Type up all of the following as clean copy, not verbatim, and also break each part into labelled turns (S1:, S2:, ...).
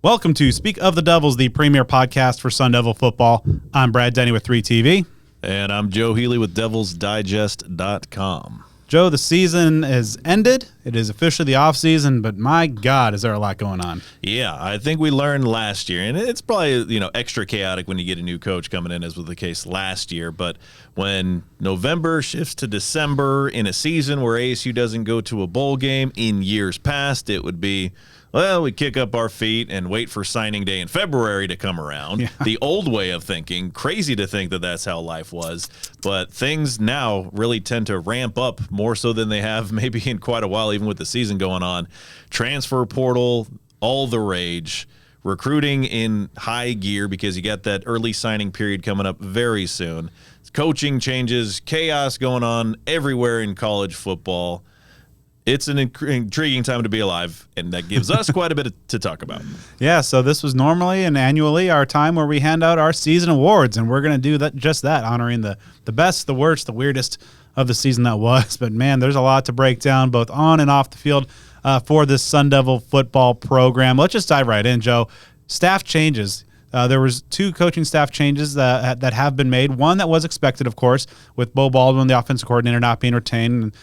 S1: Welcome to Speak of the Devils, the premier podcast for Sun Devil football. I'm Brad Denny with 3TV.
S2: And I'm Joe Healy with DevilsDigest.com.
S1: Joe, the season has ended. It is officially the offseason, but my God, is there a lot going on.
S2: Yeah, I think we learned last year, and it's probably extra chaotic when you get a new coach coming in, as was the case last year. But when November shifts to December in a season where ASU doesn't go to a bowl game, in years past, it would be, well, we kick up our feet and wait for signing day in February to come around. Yeah. The old way of thinking, crazy to think that that's how life was. But things now really tend to ramp up more so than they have maybe in quite a while, even with the season going on. Transfer portal, all the rage. Recruiting in high gear because you got that early signing period coming up very soon. Coaching changes, chaos going on everywhere in college football. It's an intriguing time to be alive, and that gives us quite a bit to talk about.
S1: Yeah, so this was normally and annually our time where we hand out our season awards, and we're going to do just that, honoring the best, the worst, the weirdest of the season that was. But, man, there's a lot to break down both on and off the field for this Sun Devil football program. Let's just dive right in, Joe. Staff changes. There was 2 coaching staff changes that have been made. One that was expected, of course, with Bo Baldwin, the offensive coordinator, not being retained. And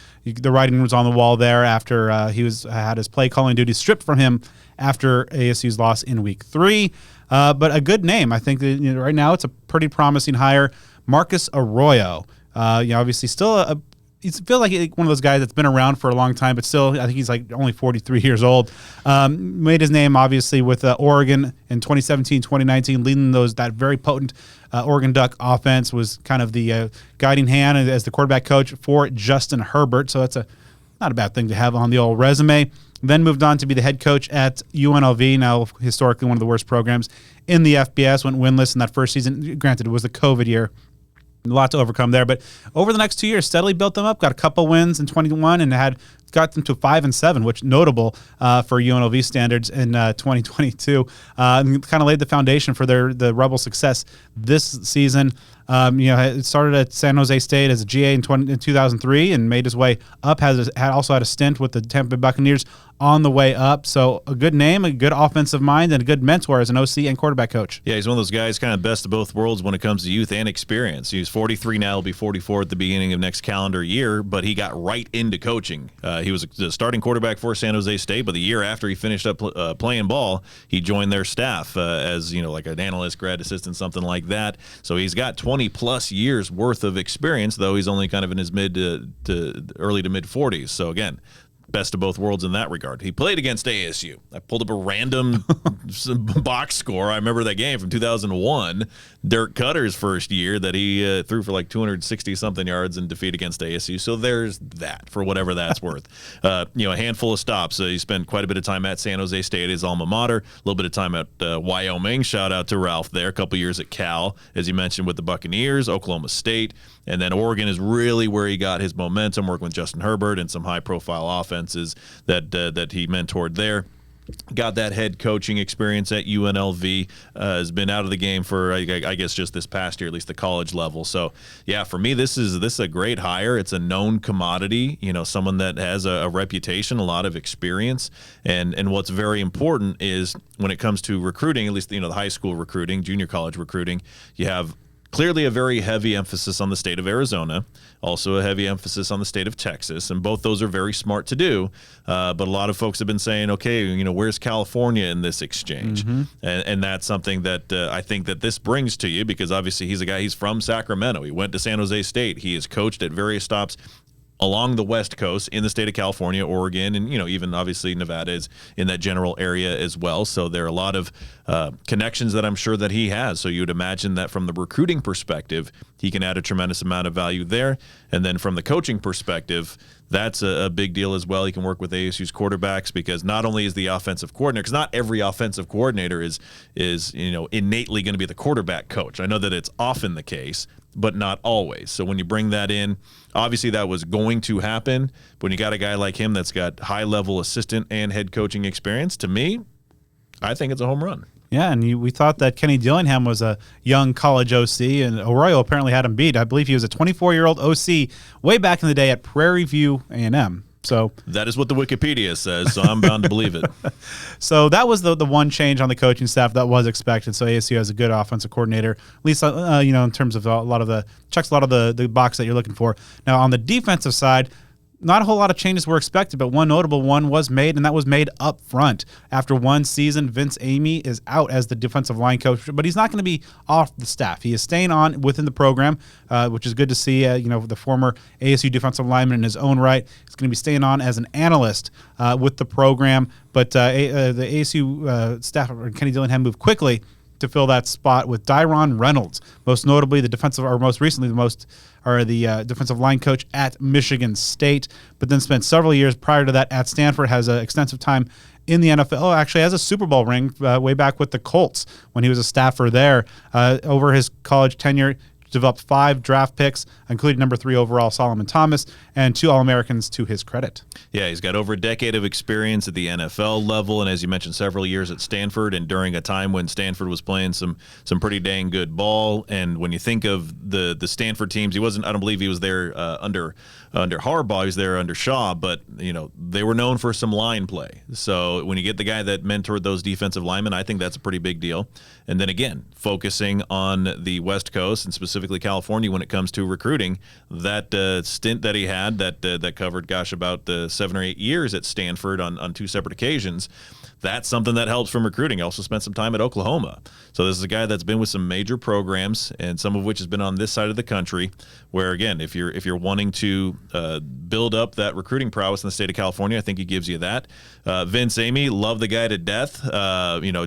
S1: the writing was on the wall there after he had his play calling duties stripped from him after ASU's loss in Week 3. But a good name. I think that, right now it's a pretty promising hire. Marcus Arroyo. Obviously still he feels like one of those guys that's been around for a long time, but still, I think he's like only 43 years old. Made his name, obviously, with Oregon in 2017, 2019, leading that very potent Oregon Duck offense, was kind of the guiding hand as the quarterback coach for Justin Herbert. So that's not a bad thing to have on the old resume. Then moved on to be the head coach at UNLV, now historically one of the worst programs in the FBS, went winless in that first season. Granted, it was the COVID year. A lot to overcome there, but over the next 2 years, steadily built them up. Got a couple wins in 21 and got them to 5-7, which notable for UNLV standards in 2022. Kind of laid the foundation for the Rebel success this season. It started at San Jose State as a GA in 2003 and made his way up. Also had a stint with the Tampa Bay Buccaneers on the way up. So a good name, a good offensive mind, and a good mentor as an OC and quarterback coach.
S2: Yeah, he's one of those guys kind of best of both worlds when it comes to youth and experience. He's 43 now, he'll be 44 at the beginning of next calendar year, but he got right into coaching. He was the starting quarterback for San Jose State, but the year after he finished up playing ball, he joined their staff as like an analyst, grad assistant, something like that. So he's got 20-plus years worth of experience, though he's only kind of in his mid to early to mid 40s. So again, best of both worlds in that regard. He played against ASU. I pulled up a random box score. I remember that game from 2001, Dirk Cutter's first year, that he threw for like 260-something yards in defeat against ASU. So there's that, for whatever that's worth. A handful of stops. He spent quite a bit of time at San Jose State, his alma mater, a little bit of time at Wyoming. Shout out to Ralph there. A couple years at Cal, as you mentioned, with the Buccaneers, Oklahoma State. And then Oregon is really where he got his momentum, working with Justin Herbert and some high-profile offenses that he mentored there. Got that head coaching experience at UNLV, has been out of the game for, I guess, just this past year, at least the college level. So, yeah, for me, this is a great hire. It's a known commodity, someone that has a reputation, a lot of experience. And what's very important is when it comes to recruiting, at least, the high school recruiting, junior college recruiting, you have clearly a very heavy emphasis on the state of Arizona, also a heavy emphasis on the state of Texas, and both those are very smart to do. But a lot of folks have been saying, okay, where's California in this exchange? Mm-hmm. And that's something that I think that this brings to you, because obviously he's from Sacramento. He went to San Jose State. He has coached at various stops along the West Coast in the state of California, Oregon, and even obviously Nevada is in that general area as well. So there are a lot of connections that I'm sure that he has. So you would imagine that from the recruiting perspective, he can add a tremendous amount of value there. And then from the coaching perspective, that's a big deal as well. He can work with ASU's quarterbacks, because not only is the offensive coordinator, because not every offensive coordinator is innately going to be the quarterback coach. I know that it's often the case, but not always. So when you bring that in, obviously that was going to happen. But when you got a guy like him that's got high-level assistant and head coaching experience, to me, I think it's a home run.
S1: Yeah, and we thought that Kenny Dillingham was a young college OC, and Arroyo apparently had him beat. I believe he was a 24-year-old OC way back in the day at Prairie View A&M. So
S2: that is what the Wikipedia says, so I'm bound to believe it.
S1: So that was the one change on the coaching staff that was expected. So ASU has a good offensive coordinator, at least in terms of a lot of the box that you're looking for. Now on the defensive side, not a whole lot of changes were expected, but one notable one was made, and that was made up front. After one season, Vince Amy is out as the defensive line coach, but he's not going to be off the staff. He is staying on within the program, which is good to see. The former ASU defensive lineman in his own right is going to be staying on as an analyst with the program. But the ASU staff, Kenny Dillingham, moved quickly to fill that spot with Dyron Reynolds, most notably the defensive line coach at Michigan State, but then spent several years prior to that at Stanford, has extensive time in the NFL, actually has a Super Bowl ring way back with the Colts when he was a staffer there. Over his college tenure, developed 5 draft picks, including number 3 overall Solomon Thomas, and 2 All-Americans to his credit.
S2: Yeah, he's got over a decade of experience at the NFL level, and as you mentioned, several years at Stanford, and during a time when Stanford was playing some pretty dang good ball. And when you think of the Stanford teams, I don't believe he was there under Harbaugh, he was there under Shaw, but they were known for some line play. So when you get the guy that mentored those defensive linemen, I think that's a pretty big deal. And then again, focusing on the West Coast and specifically California when it comes to recruiting, that stint that he had that covered, about 7 or 8 years at Stanford on 2 separate occasions, that's something that helps from recruiting. He also spent some time at Oklahoma. So this is a guy that's been with some major programs, and some of which has been on this side of the country, where, again, if you're wanting to build up that recruiting prowess in the state of California, I think he gives you that. Vince Amy, love the guy to death.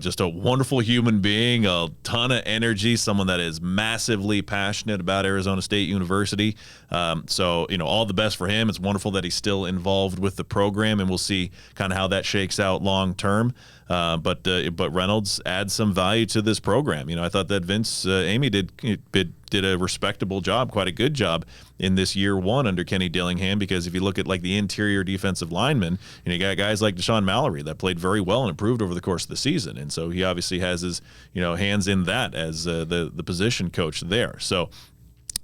S2: Just a wonderful human being, a ton of energy, someone that is massively passionate about Arizona State University. So all the best for him. It's wonderful that he's still involved with the program, and we'll see kind of how that shakes out long term. But Reynolds adds some value to this program. I thought that Vince Amy did a respectable job, quite a good job in this year 1 under Kenny Dillingham, because if you look at like the interior defensive linemen, you got guys like Deshaun Mallory that played very well and improved over the course of the season. And so he obviously has his hands in that as the position coach there. So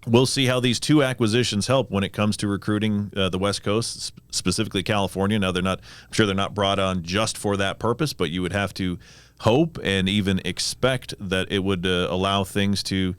S2: we'll see how these 2 acquisitions help when it comes to recruiting the West Coast, specifically California. Now, I'm sure they're not brought on just for that purpose, but you would have to hope and even expect that it would allow things to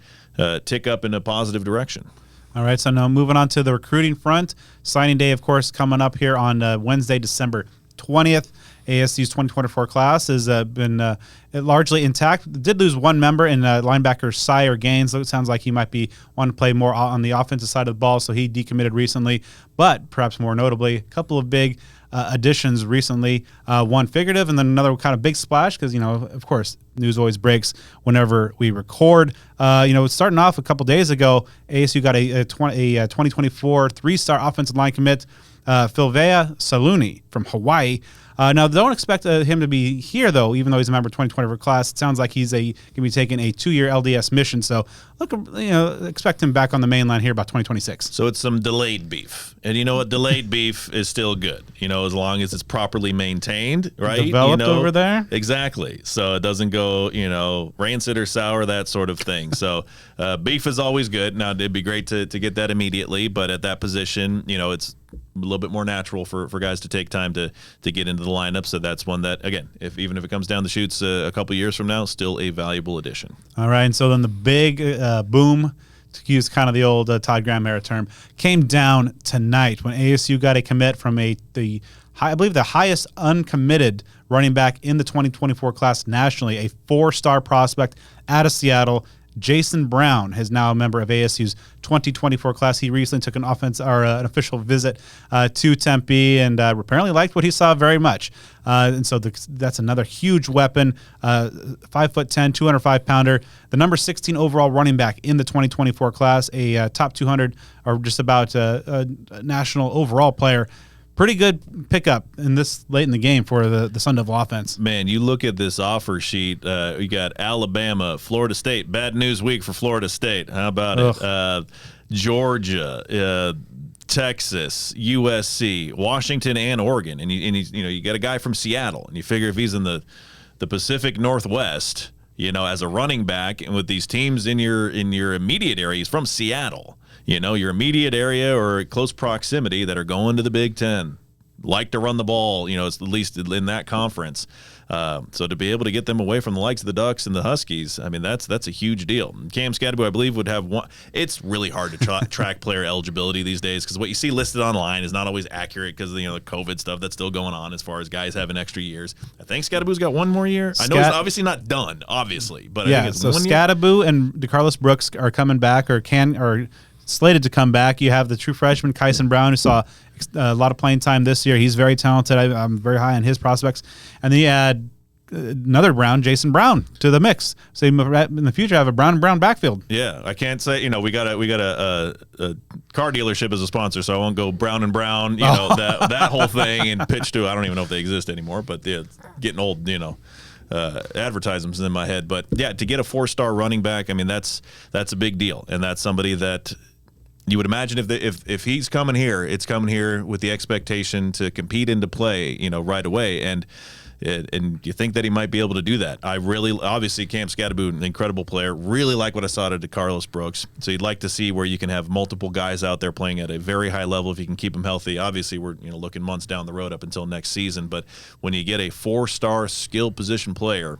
S2: tick up in a positive direction.
S1: All right, so now moving on to the recruiting front. Signing day, of course, coming up here on Wednesday, December 20th. ASU's 2024 class has been largely intact. Did lose one member in linebacker Sire Gaines. So it sounds like he might be wanting to play more on the offensive side of the ball, so he decommitted recently. But perhaps more notably, a couple of big additions recently, one figurative and then another kind of big splash because, of course, news always breaks whenever we record. Starting off a couple days ago, ASU got a 2024 3-star offensive line commit, Philvea Saluni from Hawaii. Now, don't expect him to be here, though, even though he's a member of 2024 class. It sounds like he's going to be taking a 2-year LDS mission. So, expect him back on the main line here about 2026.
S2: So it's some delayed beef. And you know what? Delayed beef is still good, as long as it's properly maintained, right?
S1: Developed over there?
S2: Exactly. So it doesn't go, rancid or sour, that sort of thing. So beef is always good. Now, it'd be great to get that immediately. But at that position, it's a little bit more natural for guys to take time to get into the lineup. So that's one that, again, even if it comes down the chutes a couple years from now, still a valuable addition.
S1: All right. And so then the big boom, to use kind of the old Todd Graham era term, came down tonight when ASU got a commit from I believe the highest uncommitted running back in the 2024 class nationally, a 4-star prospect out of Seattle. Jason Brown is now a member of ASU's 2024 class. He recently took an official visit to Tempe and apparently liked what he saw very much. And so that's another huge weapon, 5'10", 205-pounder, the number 16 overall running back in the 2024 class, a top 200 or just about a national overall player. Pretty good pickup in this late in the game for the Sun Devil offense.
S2: Man, you look at this offer sheet. You got Alabama, Florida State. Bad news week for Florida State. How about it? Georgia, Texas, USC, Washington, and Oregon. And you got a guy from Seattle, and you figure if he's in the Pacific Northwest, as a running back, and with these teams in your immediate area, he's from Seattle. Your immediate area or close proximity that are going to the Big Ten. like to run the ball, it's at least in that conference. So to be able to get them away from the likes of the Ducks and the Huskies, I mean, that's a huge deal. Cam Scadaboo, I believe, would have one. It's really hard to track player eligibility these days because what you see listed online is not always accurate because the COVID stuff that's still going on as far as guys having extra years. I think Scadaboo's got one more year. I know he's obviously not done, obviously, but I think it's 1 year.
S1: Scadaboo and DeCarlos Brooks are coming back or slated to come back. You have the true freshman Kyson Brown, who saw a lot of playing time this year. He's very talented. I'm very high on his prospects. And then you add another Brown, Jason Brown, to the mix. So in the future, have a Brown and Brown backfield.
S2: Yeah, I can't say, we got a car dealership as a sponsor, so I won't go Brown and Brown, that whole thing and pitch to, I don't even know if they exist anymore, but yeah, getting old, advertisements in my head. But yeah, to get a 4-star running back, I mean, that's a big deal. And that's somebody that you would imagine if he's coming here, it's coming here with the expectation to compete and to play, right away. And you think that he might be able to do that. Obviously, Cam Scadaboo, an incredible player. Really like what I saw to DeCarlos Brooks. So you'd like to see where you can have multiple guys out there playing at a very high level if you can keep them healthy. Obviously, we're looking months down the road up until next season. But when you get a 4-star skill position player,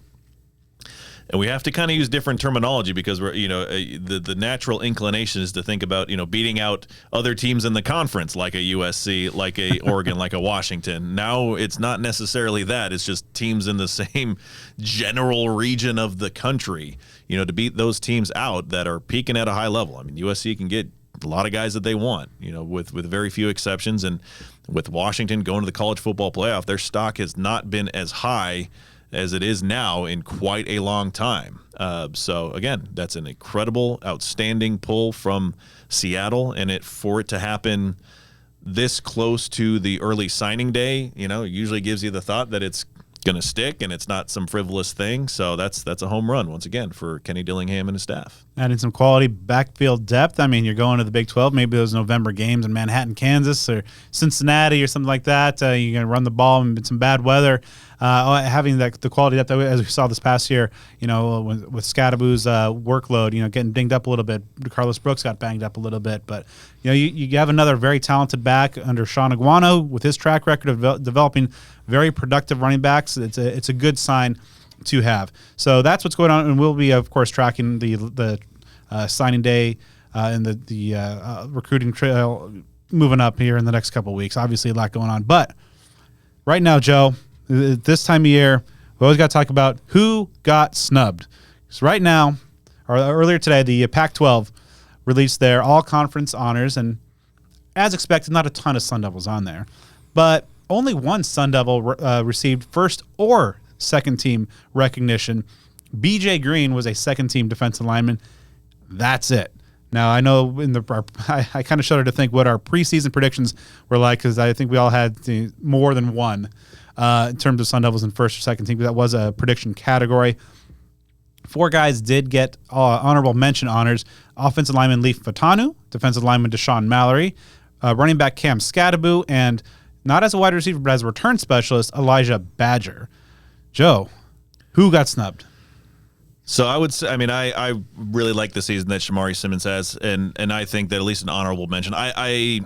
S2: and we have to kind of use different terminology because we're, the natural inclination is to think about, beating out other teams in the conference like a USC, like a Oregon, like a Washington. Now it's not necessarily that. It's just teams in the same general region of the country, to beat those teams out that are peaking at a high level. I mean, USC can get a lot of guys that they want, with very few exceptions. And with Washington going to the college football playoff, their stock has not been as high as it is now in quite a long time. So again, that's an incredible, outstanding pull from Seattle, and for it to happen this close to the early signing day, usually gives you the thought that it's going to stick and it's not some frivolous thing. So that's a home run once again for Kenny Dillingham and his staff. Adding
S1: some quality backfield depth. I mean, you're going to the Big 12, maybe those November games in Manhattan, Kansas, or Cincinnati or something like that. You're going to run the ball in some bad weather. Having the quality depth, as we saw this past year, with Scadaboo's workload, getting dinged up a little bit. Carlos Brooks got banged up a little bit, but you have another very talented back under Sean Aguano with his track record of developing very productive running backs. It's a good sign to have. So that's what's going on, and we'll be, of course, tracking the signing day and the recruiting trail moving up here in the next couple of weeks. Obviously, a lot going on, but right now, Joe, this time of year, we always got to talk about who got snubbed. So right now, or earlier today, the Pac-12 released their all-conference honors, and as expected, not a ton of Sun Devils on there, but only one Sun Devil received first or second team recognition. BJ Green was a second team defensive lineman. That's it. Now, I know I kind of shudder to think what our preseason predictions were like, because I think we all had more than one in terms of Sun Devils in first or second team. That was a prediction category. 4 guys did get honorable mention honors. Offensive lineman Leif Fatanu, defensive lineman Deshaun Mallory, running back Cam Scadaboo, and not as a wide receiver, but as a return specialist, Elijah Badger. Joe, who got snubbed?
S2: So I would say, I really like the season that Shamari Simmons has, and I think that at least an honorable mention. I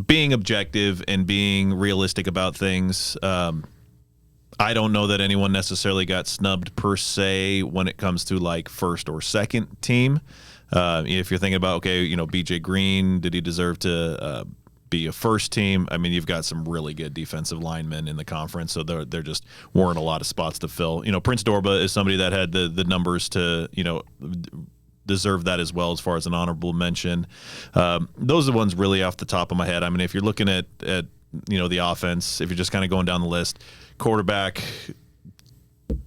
S2: being objective and being realistic about things, I don't know that anyone necessarily got snubbed per se when it comes to like first or second team. If you're thinking about, BJ Green, did he deserve to be a first team? I mean, you've got some really good defensive linemen in the conference, so there just weren't a lot of spots to fill. Prince Dorba is somebody that had the numbers to, deserve that as well as far as an honorable mention. Those are the ones really off the top of my head. I mean, if you're looking at the offense, if you're just kind of going down the list, quarterback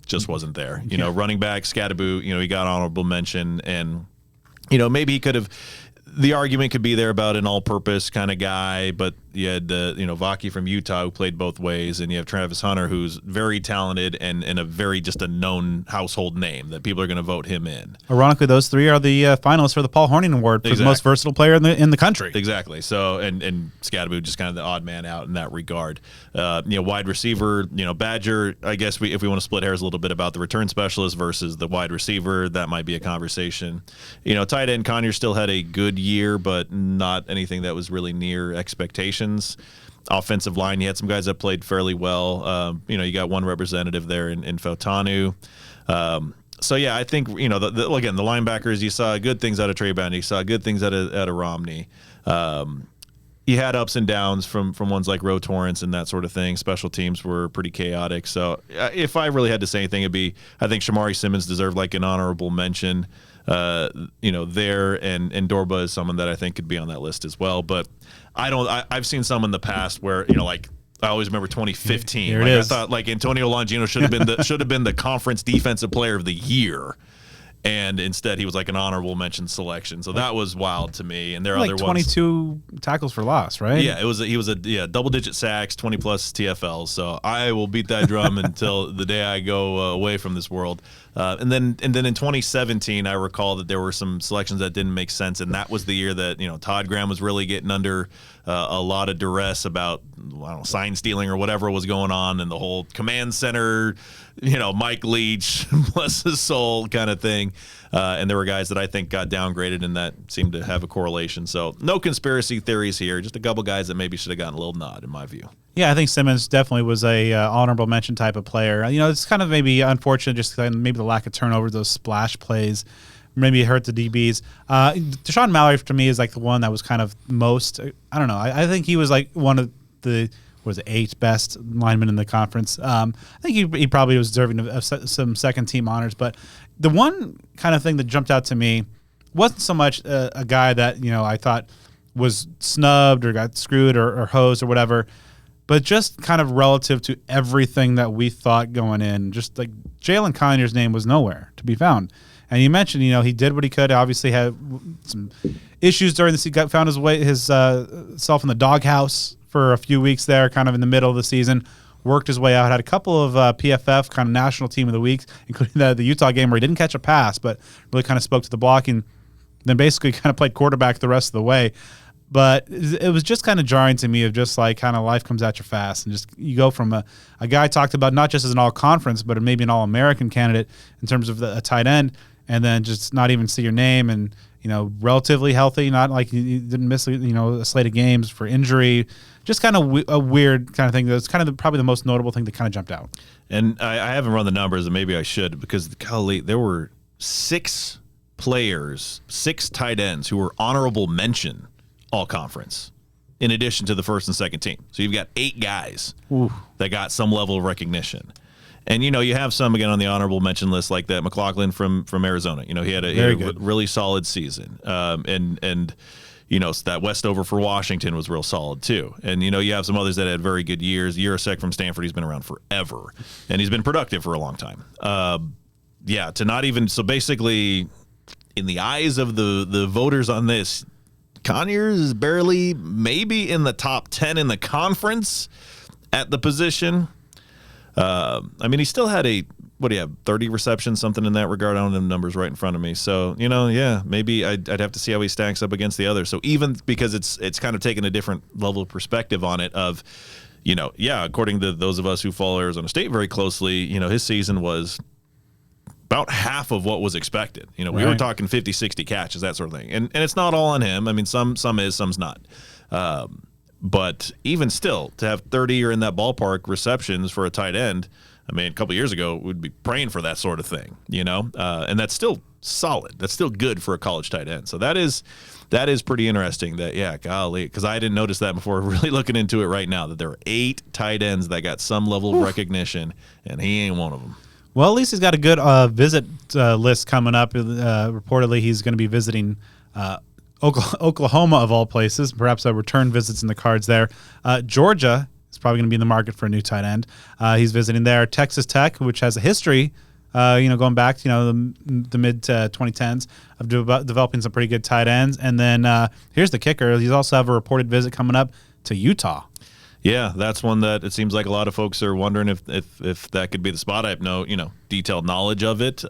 S2: just wasn't there. Running back, Scadaboo, he got honorable mention, and maybe he could have. The argument could be there about an all-purpose kind of guy, but you had Vaki from Utah who played both ways, and you have Travis Hunter who's very talented and a very just a known household name that people are going to vote him in.
S1: Ironically, those 3 are the finalists for the Paul Horning Award for the most versatile player in the country.
S2: Exactly. So and Scadaboo just kind of the odd man out in that regard. Wide receiver, Badger. I guess if we want to split hairs a little bit about the return specialist versus the wide receiver, that might be a conversation. Tight end Conyer still had a good year, but not anything that was really near expectations. Offensive line, you had some guys that played fairly well. You got one representative there in Fautanu. So, yeah, I think, again, the linebackers, you saw good things out of Trey Bounty. You saw good things out of Romney. You had ups and downs from ones like Ro Torrance and that sort of thing. Special teams were pretty chaotic. So if I really had to say anything, it'd be I think Shamari Simmons deserved like an honorable mention there, and Dorba is someone that I think could be on that list as well. But I've seen some in the past where, like, I always remember 2015.
S1: Here it is.
S2: I thought like Antonio Longino should have been the conference defensive player of the year. And instead, he was like an honorable mention selection. So that was wild to me. And there are
S1: like
S2: other
S1: 22 tackles for loss, right?
S2: Yeah, he was a double-digit sacks, 20-plus TFLs. So I will beat that drum until the day I go away from this world. And then in 2017, I recall that there were some selections that didn't make sense, and that was the year that Todd Graham was really getting under a lot of duress about sign stealing or whatever was going on, and the whole command center, Mike Leach, bless his soul, kind of thing. And there were guys that I think got downgraded, and that seemed to have a correlation. So no conspiracy theories here, just a couple guys that maybe should have gotten a little nod, in my view.
S1: Yeah, I think Simmons definitely was a honorable mention type of player. It's kind of maybe unfortunate, just maybe the lack of turnover, those splash plays, maybe it hurt the DBs. Deshaun Mallory, to me, is like the one that was kind of most, I don't know, I think he was like one of the, 8th best linemen in the conference. I think he probably was deserving of some second-team honors. But the one kind of thing that jumped out to me wasn't so much a guy that, I thought was snubbed or got screwed or hosed or whatever, but just kind of relative to everything that we thought going in. Just like Jalen Conyers' name was nowhere to be found. And you mentioned, he did what he could. Obviously had some issues during this. He found his self in the doghouse for a few weeks there, kind of in the middle of the season. Worked his way out. Had a couple of PFF kind of national team of the week, including the Utah game where he didn't catch a pass, but really kind of spoke to the blocking. Then basically kind of played quarterback the rest of the way. But it was just kind of jarring to me of just like kind of life comes at you fast. And just you go from a guy talked about not just as an all-conference, but maybe an all-American candidate in terms of a tight end, and then just not even see your name and, relatively healthy, not like you didn't miss, a slate of games for injury. Just kind of a weird kind of thing. That's kind of probably the most notable thing that kind of jumped out.
S2: And I haven't run the numbers, and maybe I should, because golly, there were 6 players, 6 tight ends who were honorable mention all conference, in addition to the first and second team. So you've got 8 guys that got some level of recognition. And, you have some, again, on the honorable mention list, like that McLaughlin from Arizona. He had a really solid season. And that Westover for Washington was real solid, too. And, you have some others that had very good years. Yurasek from Stanford, he's been around forever. And he's been productive for a long time. To not even – so basically, in the eyes of the voters on this, Conyers is barely maybe in the top 10 in the conference at the position. He still had 30 receptions, something in that regard. I don't have the numbers right in front of me. So, maybe I'd have to see how he stacks up against the others. So even because it's kind of taken a different level of perspective on it of, according to those of us who follow Arizona State very closely, his season was about half of what was expected. We were talking 50, 60 catches, that sort of thing. And it's not all on him. Some is, some's not. But even still, to have 30 or in that ballpark receptions for a tight end, a couple of years ago, we'd be praying for that sort of thing, and that's still solid. That's still good for a college tight end. So that is pretty interesting golly, because I didn't notice that before really looking into it right now, that there were 8 tight ends that got some level of recognition, and he ain't one of them.
S1: Well, at least he's got a good visit list coming up. Reportedly, he's going to be visiting Oklahoma, of all places. Perhaps a return visits in the cards there. Georgia is probably going to be in the market for a new tight end. He's visiting there. Texas Tech, which has a history, going back to the mid 2010s of developing some pretty good tight ends. And then here's the kicker: he's also have a reported visit coming up to Utah.
S2: Yeah, that's one that it seems like a lot of folks are wondering if that could be the spot. I have no detailed knowledge of it.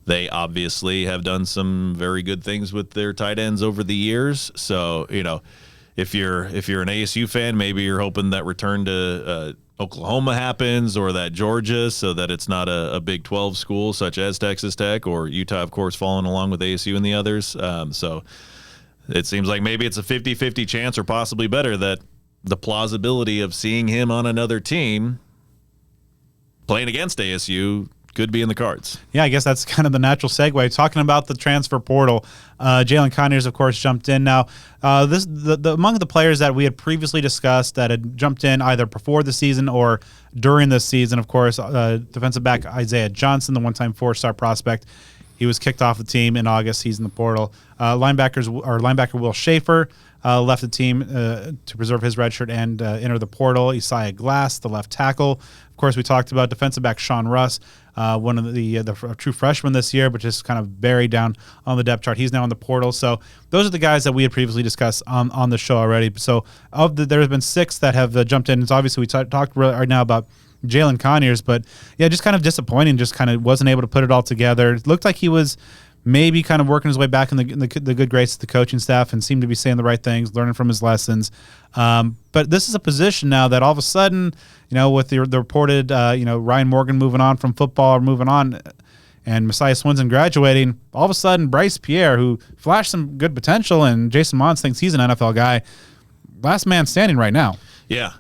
S2: They obviously have done some very good things with their tight ends over the years. So, if you're an ASU fan, maybe you're hoping that return to Oklahoma happens, or that Georgia, so that it's not a Big 12 school such as Texas Tech, or Utah, of course, following along with ASU and the others. So it seems like maybe it's a 50-50 chance, or possibly better, that the plausibility of seeing him on another team playing against ASU could be in the cards.
S1: Yeah, I guess that's kind of the natural segue. Talking about the transfer portal, Jalen Conyers, of course, jumped in. Now, among the players that we had previously discussed that had jumped in either before the season or during the season, of course, defensive back Isaiah Johnson, the one-time 4-star prospect. He was kicked off the team in August. He's in the portal. Linebacker Will Schaefer left the team to preserve his red shirt and enter the portal. Isaiah Glass, the left tackle. Of course, we talked about defensive back Sean Russ, one of the true freshmen this year, but just kind of buried down on the depth chart. He's now in the portal. So those are the guys that we had previously discussed on the show already. So there have been 6 that have jumped in. It's obviously we talked right now about Jalen Conyers, but yeah, just kind of disappointing. Just kind of wasn't able to put it all together. It looked like he was maybe kind of working his way back in the good graces of the coaching staff and seemed to be saying the right things, learning from his lessons. But this is a position now that all of a sudden, with the reported, Ryan Morgan moving on from football or moving on and Messiah Swinson graduating, all of a sudden Bryce Pierre, who flashed some good potential, and Jason Mons thinks he's an NFL guy, last man standing right now.
S2: Yeah,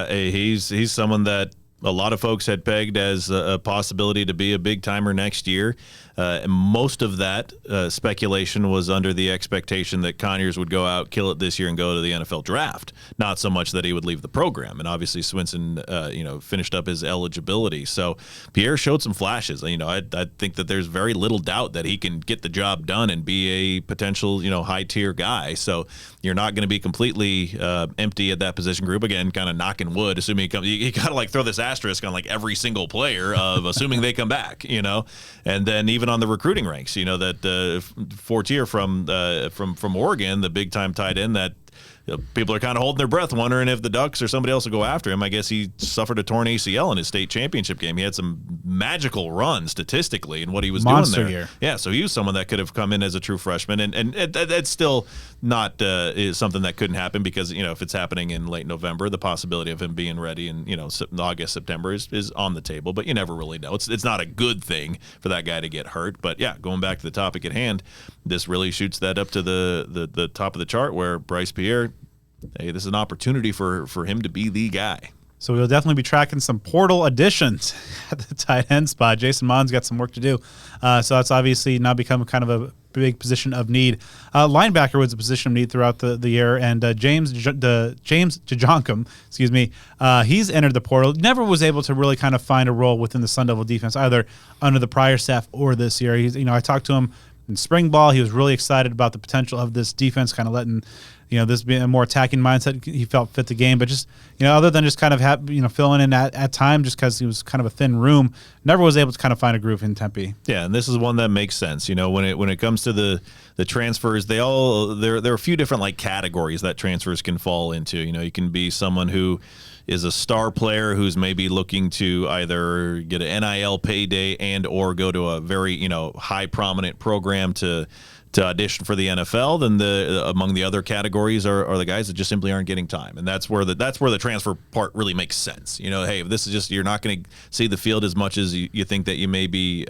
S2: he's someone that a lot of folks had pegged as a possibility to be a big-timer next year. And most of that speculation was under the expectation that Conyers would go out, kill it this year, and go to the NFL draft. Not so much that he would leave the program. And obviously Swinson, finished up his eligibility. So Pierre showed some flashes. I think that there's very little doubt that he can get the job done and be a potential, high-tier guy. So you're not going to be completely empty at that position group. Again, kind of knocking wood, assuming he comes. You got to throw this asterisk on every single player of assuming they come back, and then even on the recruiting ranks, that Fortier from Oregon, the big time tight end that people are kind of holding their breath wondering if the Ducks or somebody else will go after him. I guess he suffered a torn ACL in his state championship game. He had some magical run statistically in what he was doing there. Year. Yeah, so he was someone that could have come in as a true freshman, and it's still not is something that couldn't happen because, if it's happening in late November, the possibility of him being ready in, August, September is on the table, but you never really know. It's not a good thing for that guy to get hurt. But yeah, going back to the topic at hand, this really shoots that up to the top of the chart where Bryce Pierre, hey, this is an opportunity for him to be the guy.
S1: So we'll definitely be tracking some portal additions at the tight end spot. Jason Mons got some work to do. So that's obviously now become kind of a big position of need. Linebacker was a position of need throughout the year, and James Jajonkum, he's entered the portal. Never was able to really kind of find a role within the Sun Devil defense, either under the prior staff or this year. I talked to him in spring ball. He was really excited about the potential of this defense, kind of letting this being a more attacking mindset, he felt fit the game. But just, other than just kind of filling in at time just because he was kind of a thin room, never was able to kind of find a groove in Tempe.
S2: Yeah, and this is one that makes sense. When it comes to the transfers, there are a few different categories that transfers can fall into. You can be someone who is a star player who's maybe looking to either get an NIL payday and or go to a very high prominent program to audition for the NFL. Then among the other categories are the guys that just simply aren't getting time, and that's where the transfer part really makes sense. Hey, if this is just you're not going to see the field as much as you think that you may be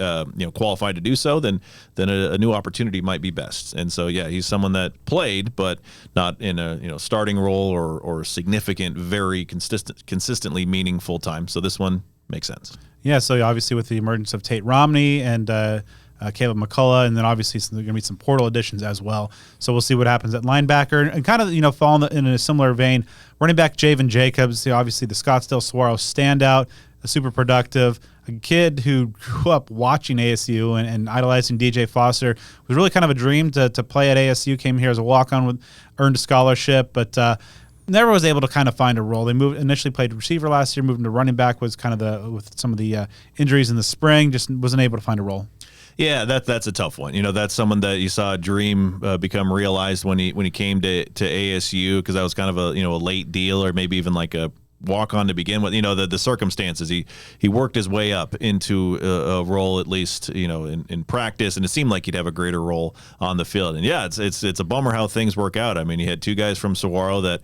S2: qualified to do so, then a new opportunity might be best. And so yeah, he's someone that played but not in a starting role or significant, very consistently meaningful time. So this one makes sense.
S1: Yeah. So obviously with the emergence of Tate Romney and Caleb McCullough, and then obviously there's going to be some portal additions as well. So we'll see what happens at linebacker. And kind of, falling in a similar vein, running back Javen Jacobs, obviously the Scottsdale Saguaro standout, super productive, a kid who grew up watching ASU and idolizing DJ Foster. It was really kind of a dream to play at ASU, came here as a walk-on, earned a scholarship, but never was able to kind of find a role. They initially played receiver last year, moved into running back, was kind of with some of the injuries in the spring, just wasn't able to find a role.
S2: Yeah, that's a tough one. That's someone that you saw a dream become realized when he came to ASU, because that was kind of a late deal, or maybe even like a walk on to begin with. The circumstances, he worked his way up into a role, at least in practice, and it seemed like he'd have a greater role on the field. And yeah, it's a bummer how things work out. I mean, you had two guys from Saguaro that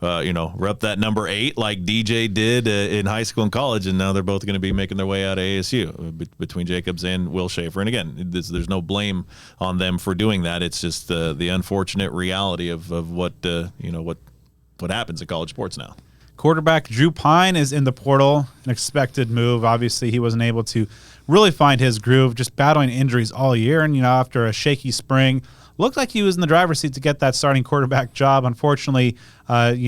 S2: rep that number 8 like DJ did in high school and college, and now they're both going to be making their way out of ASU between Jacobs and Will Schaefer. And again, there's no blame on them for doing that. It's just the unfortunate reality of what what happens in college sports now.
S1: Quarterback Drew Pine is in the portal, an expected move. Obviously, he wasn't able to really find his groove, just battling injuries all year. And, after a shaky spring, looked like he was in the driver's seat to get that starting quarterback job. Unfortunately,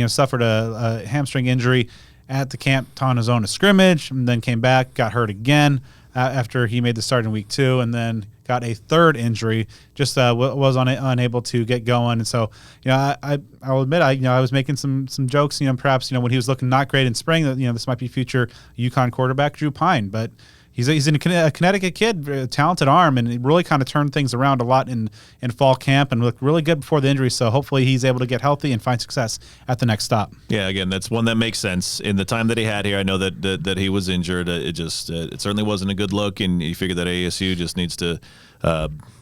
S1: suffered a hamstring injury at the camp on his own scrimmage, and then came back, got hurt again after he made the start in week 2, and then got a third injury, just was unable to get going. And so, I'll admit, I was making some jokes, perhaps, when he was looking not great in spring, that, this might be future UConn quarterback Drew Pine, but he's a Connecticut kid, a talented arm, and he really kind of turned things around a lot in fall camp and looked really good before the injury. So hopefully he's able to get healthy and find success at the next stop.
S2: Yeah, again, that's one that makes sense. In the time that he had here, I know that he was injured. It certainly wasn't a good look, and you figure that ASU just needs to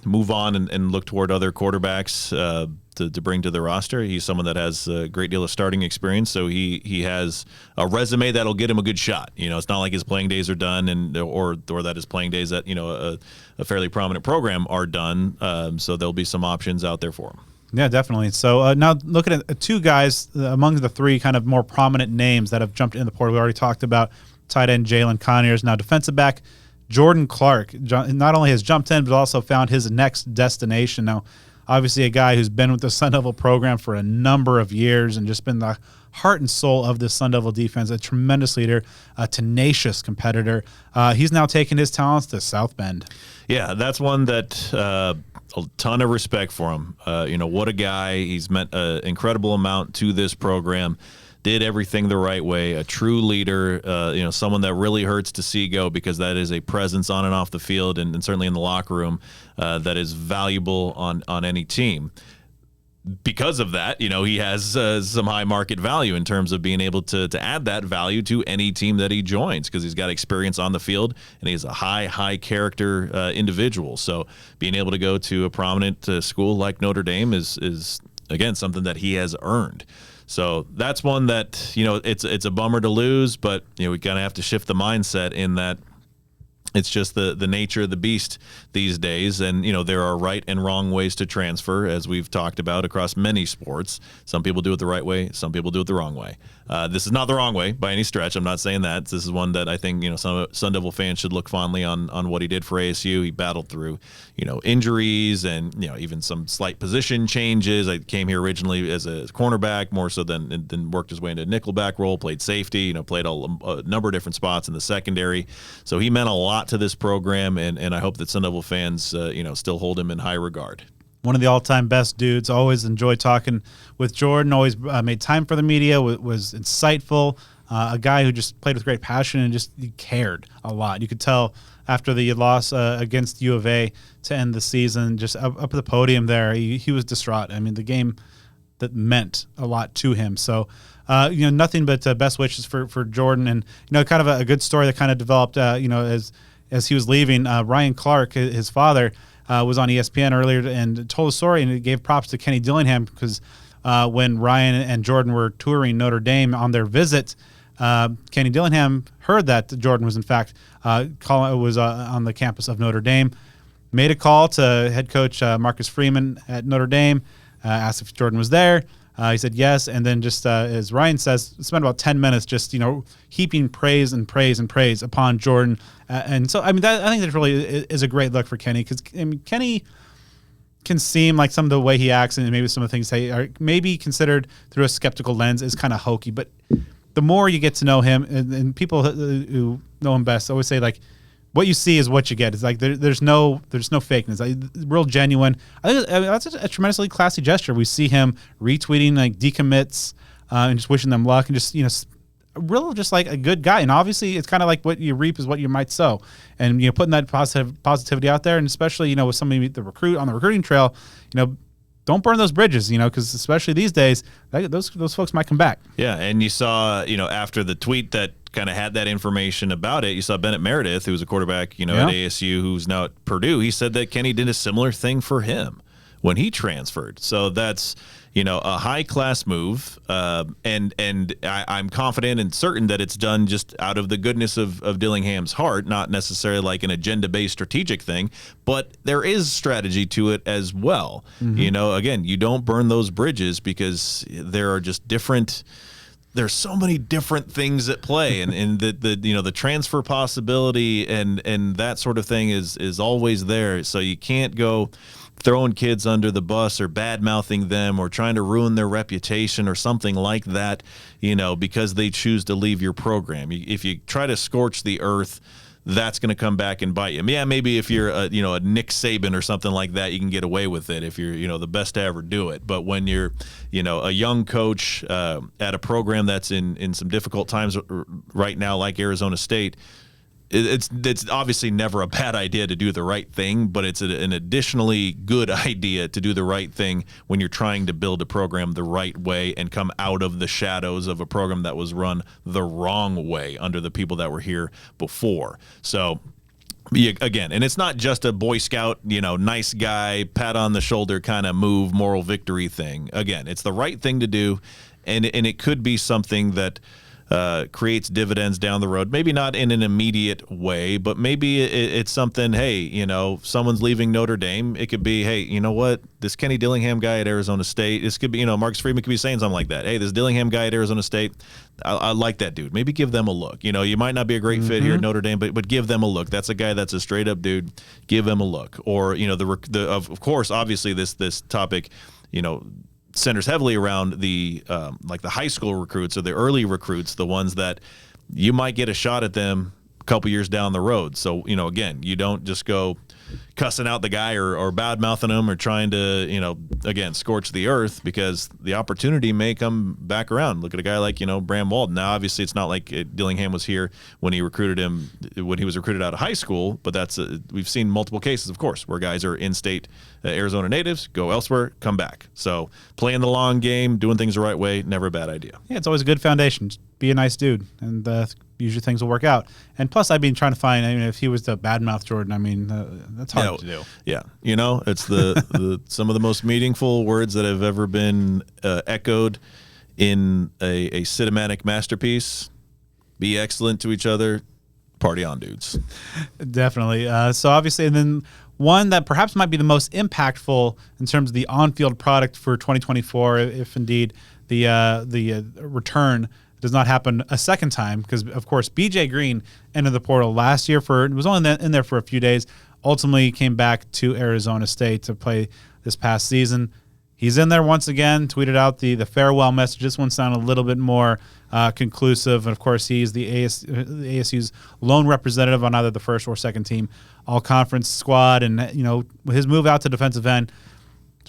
S2: move on and look toward other quarterbacks to bring to the roster. He's someone that has a great deal of starting experience, so he has a resume that'll get him a good shot. It's not like his playing days are done, or that his playing days at a fairly prominent program are done. So there'll be some options out there for him.
S1: Yeah, definitely. So now looking at two guys among the three kind of more prominent names that have jumped in the portal. We already talked about tight end Jalen Conyers. Now defensive back Jordan Clark not only has jumped in, but also found his next destination. Now, obviously a guy who's been with the Sun Devil program for a number of years and just been the heart and soul of this Sun Devil defense, a tremendous leader, a tenacious competitor. He's now taken his talents to South Bend.
S2: Yeah, that's one that a ton of respect for him. What a guy. He's meant an incredible amount to this program. Did everything the right way, a true leader, someone that really hurts to see go, because that is a presence on and off the field and certainly in the locker room that is valuable on any team. Because of that, he has some high market value in terms of being able to add that value to any team that he joins, because he's got experience on the field and he's a high character individual. So being able to go to a prominent school like Notre Dame is again something that he has earned. So that's one that, it's a bummer to lose, but, we kind of have to shift the mindset in that it's just the nature of the beast these days. And, there are right and wrong ways to transfer, as we've talked about across many sports. Some people do it the right way. Some people do it the wrong way. This is not the wrong way by any stretch. I'm not saying that. This is one that I think, some Sun Devil fans should look fondly on what he did for ASU. He battled through, injuries and, even some slight position changes. I came here originally as a cornerback, more so than worked his way into a nickelback role, played safety, played a number of different spots in the secondary. So he meant a lot to this program, and I hope that Sun Devil fans, still hold him in high regard.
S1: One of the all-time best dudes. Always enjoyed talking with Jordan. Always made time for the media. Was insightful. A guy who just played with great passion and just cared a lot. You could tell after the loss against U of A to end the season, just up at the podium there, he was distraught. I mean, the game that meant a lot to him. So, nothing but best wishes for Jordan. And, kind of a good story that kind of developed, as he was leaving. Ryan Clark, his father, was on ESPN earlier and told a story, and it gave props to Kenny Dillingham, because when Ryan and Jordan were touring Notre Dame on their visit, Kenny Dillingham heard that Jordan was in fact on the campus of Notre Dame, made a call to head coach Marcus Freeman at Notre Dame, asked if Jordan was there. He said yes, and then just as Ryan says, spent about 10 minutes just heaping praise upon Jordan, and so I think that really is a great look for Kenny, because Kenny can seem like some of the way he acts and maybe some of the things are maybe considered through a skeptical lens is kind of hokey, but the more you get to know him, and people who know him best always say, like, what you see is what you get. It's like there's no fakeness. Like, real genuine. I think that's a tremendously classy gesture. We see him retweeting like decommits and just wishing them luck, and just real just like a good guy. And obviously, it's kind of like what you reap is what you might sow. And putting that positivity out there, and especially with somebody on the recruiting trail, don't burn those bridges, because especially these days, those folks might come back.
S2: Yeah, and you saw, after the tweet that kind of had that information about it, you saw Bennett Meredith, who was a quarterback, at ASU, who's now at Purdue. He said that Kenny did a similar thing for him, when he transferred. So that's, a high-class move, and I'm confident and certain that it's done just out of the goodness of Dillingham's heart, not necessarily like an agenda-based strategic thing, but there is strategy to it as well. Again, you don't burn those bridges because there are just different – there's so many different things at play, and the transfer possibility and that sort of thing is always there. So you can't go throwing kids under the bus or bad-mouthing them or trying to ruin their reputation or something like that, because they choose to leave your program. If you try to scorch the earth, that's going to come back and bite you. Yeah, maybe if you're a Nick Saban or something like that, you can get away with it if you're the best to ever do it. But when you're a young coach at a program that's in some difficult times right now, like Arizona State, it's obviously never a bad idea to do the right thing, but it's an additionally good idea to do the right thing when you're trying to build a program the right way and come out of the shadows of a program that was run the wrong way under the people that were here before. So again, and it's not just a Boy Scout, nice guy, pat on the shoulder kind of move, moral victory thing. Again, it's the right thing to do, and it could be something that creates dividends down the road. Maybe not in an immediate way, but maybe it's something, hey, someone's leaving Notre Dame. It could be, hey, you know what? This Kenny Dillingham guy at Arizona State, this could be, Marcus Freeman could be saying something like that. Hey, this Dillingham guy at Arizona State, I like that dude. Maybe give them a look. You might not be a great fit here at Notre Dame, but give them a look. That's a guy that's a straight up dude. Give them a look. Or, of course, obviously this topic, centers heavily around the like the high school recruits or the early recruits, the ones that you might get a shot at them a couple years down the road. So, again, you don't just go cussing out the guy or bad-mouthing him or trying to, again, scorch the earth, because the opportunity may come back around. Look at a guy like, Bram Walden. Now, obviously, it's not like Dillingham was here when he was recruited out of high school, but we've seen multiple cases, of course, where guys are in-state Arizona natives, go elsewhere, come back. So playing the long game, doing things the right way, never a bad idea.
S1: Yeah, it's always a good foundation. Just be a nice dude, and usually things will work out. And plus, I've been trying to find, if he was the badmouth Jordan, that's hard to do.
S2: Yeah, it's the some of the most meaningful words that have ever been echoed in a cinematic masterpiece. Be excellent to each other. Party on, dudes.
S1: Definitely. So obviously, and then one that perhaps might be the most impactful in terms of the on-field product for 2024, if indeed the return does not happen a second time, because of course BJ Green entered the portal last year was only in there for a few days, ultimately came back to Arizona State to play this past season. He's in there once again, tweeted out the farewell message. This one sounded a little bit more conclusive, and of course he's the ASU's lone representative on either the first or second team all-conference squad, and his move out to defensive end,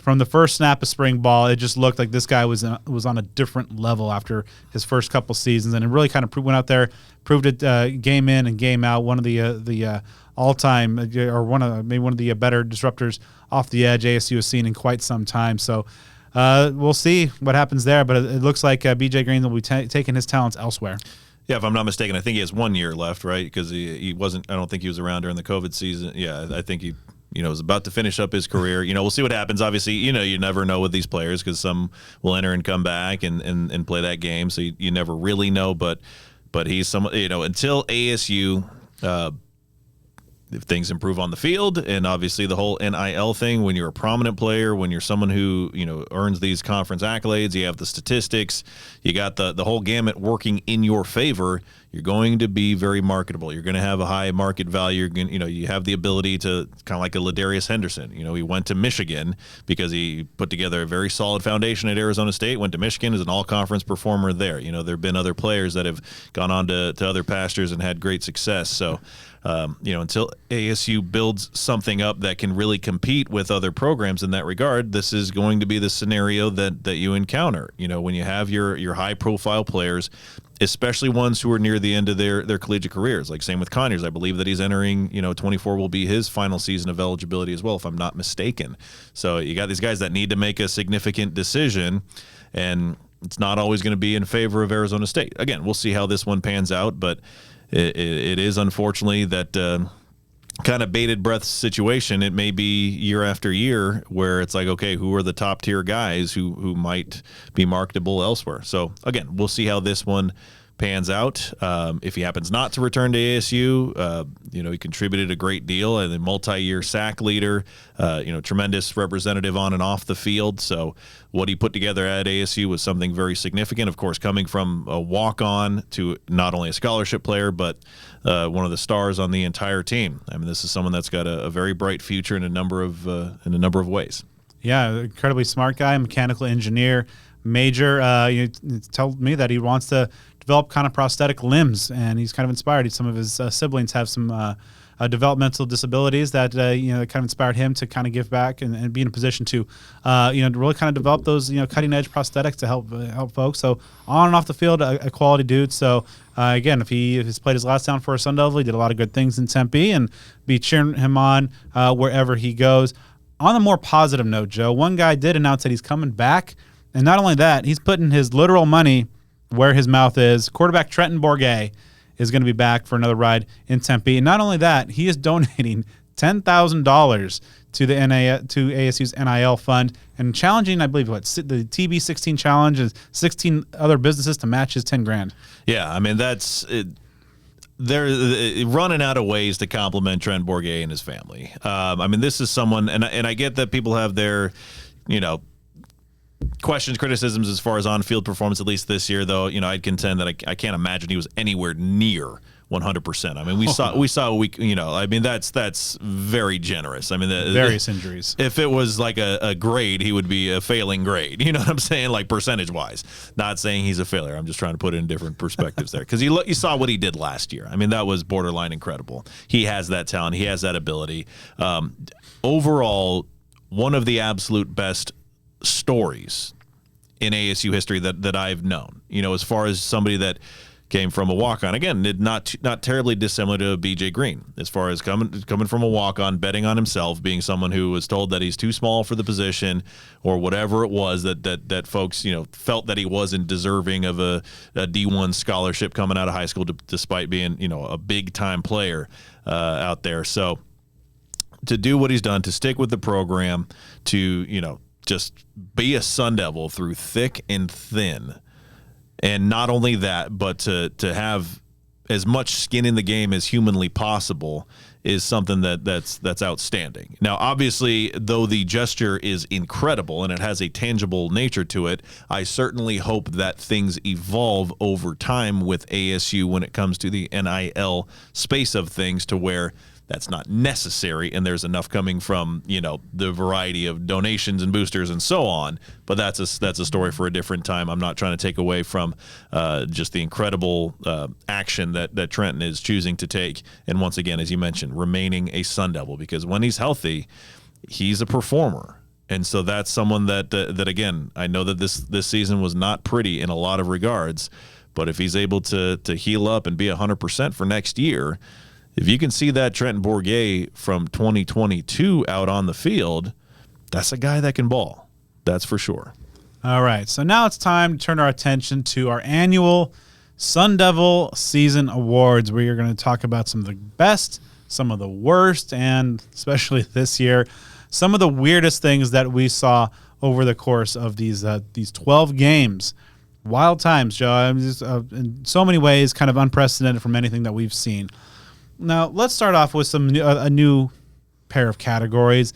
S1: from the first snap of spring ball, it just looked like this guy was on a different level after his first couple seasons, and it really kind of went out there, proved it game in and game out. One of the all-time, or one of the better disruptors off the edge ASU has seen in quite some time. So we'll see what happens there, but it looks like BJ Green will be taking his talents elsewhere.
S2: Yeah, if I'm not mistaken, I think he has 1 year left, right? Because he wasn't. I don't think he was around during the COVID season. Yeah, I think he is about to finish up his career. We'll see what happens. Obviously, you never know with these players, because some will enter and come back and play that game. So you never really know. But he's until ASU, if things improve on the field, and obviously the whole NIL thing, when you're a prominent player, when you're someone who earns these conference accolades, you have the statistics, you got the whole gamut working in your favor, you're going to be very marketable. You're going to have a high market value. You have the ability to, kind of like a Ladarius Henderson. He went to Michigan because he put together a very solid foundation at Arizona State, went to Michigan as an all-conference performer there. There have been other players that have gone on to other pastures and had great success. So, until ASU builds something up that can really compete with other programs in that regard, this is going to be the scenario that you encounter. When you have your high-profile players, especially ones who are near the end of their collegiate careers. Like same with Conyers. I believe that he's entering, 24 will be his final season of eligibility as well, if I'm not mistaken. So you got these guys that need to make a significant decision, and it's not always going to be in favor of Arizona State. Again, we'll see how this one pans out, but it is unfortunately that kind of bated breath situation. It may be year after year where it's like, okay, who are the top tier guys who might be marketable elsewhere? So again, we'll see how this one pans out. If he happens not to return to ASU, he contributed a great deal and a multi-year sack leader, tremendous representative on and off the field. So what he put together at ASU was something very significant. Of course, coming from a walk-on to not only a scholarship player, but one of the stars on the entire team. I mean, this is someone that's got a very bright future in a number of ways.
S1: Yeah, incredibly smart guy, mechanical engineer, major. He told me that he wants to develop kind of prosthetic limbs, and he's kind of inspired. Some of his siblings have some developmental disabilities that kind of inspired him to kind of give back and be in a position to to really kind of develop those cutting edge prosthetics to help folks. So on and off the field, a quality dude. So again, if he's played his last down for a Sun Devil, he did a lot of good things in Tempe, and be cheering him on wherever he goes. On a more positive note, Joe, one guy did announce that he's coming back, and not only that, he's putting his literal money where his mouth is. Quarterback Trenton Bourguet is going to be back for another ride in Tempe. And not only that, he is donating $10,000 to the to ASU's NIL fund and challenging, I believe, the TB16 challenge and 16 other businesses to match his $10,000.
S2: Yeah, I mean, that's it. They're running out of ways to compliment Trent Bourguet and his family. I mean, this is someone, and I get that people have their, questions, criticisms as far as on-field performance, at least this year, though. I'd contend that I can't imagine he was anywhere near 100%. I mean, we saw a week. I mean, that's very generous. I mean,
S1: various injuries.
S2: If it was like a grade, he would be a failing grade. You know what I'm saying? Like percentage-wise. Not saying he's a failure. I'm just trying to put it in different perspectives there. Because you saw what he did last year. I mean, that was borderline incredible. He has that talent. He has that ability. Overall, one of the absolute best stories in ASU history that I've known. As far as somebody that came from a walk-on, again, not terribly dissimilar to BJ Green, as far as coming from a walk-on, betting on himself, being someone who was told that he's too small for the position or whatever it was that folks felt that he wasn't deserving of a D1 scholarship coming out of high school, despite being a big-time player out there. So to do what he's done, to stick with the program, to just be a Sun Devil through thick and thin. And not only that, but to have as much skin in the game as humanly possible is something that's outstanding. Now, obviously, though the gesture is incredible and it has a tangible nature to it, I certainly hope that things evolve over time with ASU when it comes to the NIL space of things, to where that's not necessary, and there's enough coming from the variety of donations and boosters and so on. But that's a story for a different time. I'm not trying to take away from just the incredible action that Trenton is choosing to take. And once again, as you mentioned, remaining a Sun Devil, because when he's healthy, he's a performer. And so that's someone that again, I know that this season was not pretty in a lot of regards, but if he's able to heal up and be 100% for next year. If you can see that Trenton Bourguet from 2022 out on the field, that's a guy that can ball. That's for sure.
S1: All right, so now it's time to turn our attention to our annual Sun Devil Season Awards, where you're going to talk about some of the best, some of the worst, and especially this year, some of the weirdest things that we saw over the course of these 12 games. Wild times, Joe. I mean, just, in so many ways, kind of unprecedented from anything that we've seen. Now, let's start off with a new pair of categories.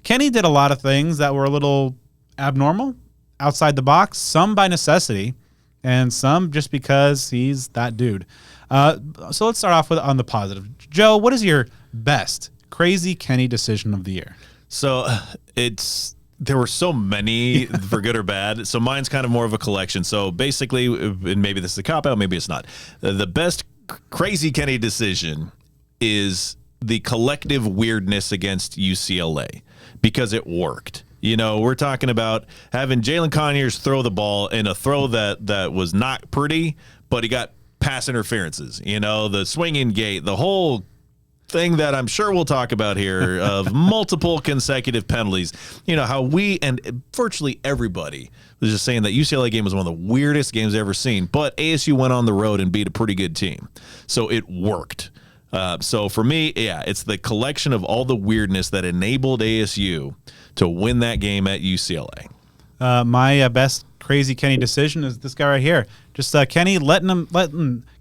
S1: Kenny did a lot of things that were a little abnormal, outside the box, some by necessity, and some just because he's that dude. So let's start off on the positive. Joe, what is your best crazy Kenny decision of the year?
S2: So there were so many, for good or bad. So mine's kind of more of a collection. So basically, and maybe this is a cop-out, maybe it's not. The best crazy Kenny decision is the collective weirdness against UCLA, because it worked. We're talking about having Jalen Conyers throw the ball in a throw that was not pretty, but he got pass interferences. The swinging gate, the whole thing that I'm sure we'll talk about here of multiple consecutive penalties. How we and virtually everybody was just saying that UCLA game was one of the weirdest games I've ever seen, but ASU went on the road and beat a pretty good team. So it worked. So for me, yeah, it's the collection of all the weirdness that enabled ASU to win that game at UCLA.
S1: My best crazy Kenny decision is this guy right here. Just Kenny letting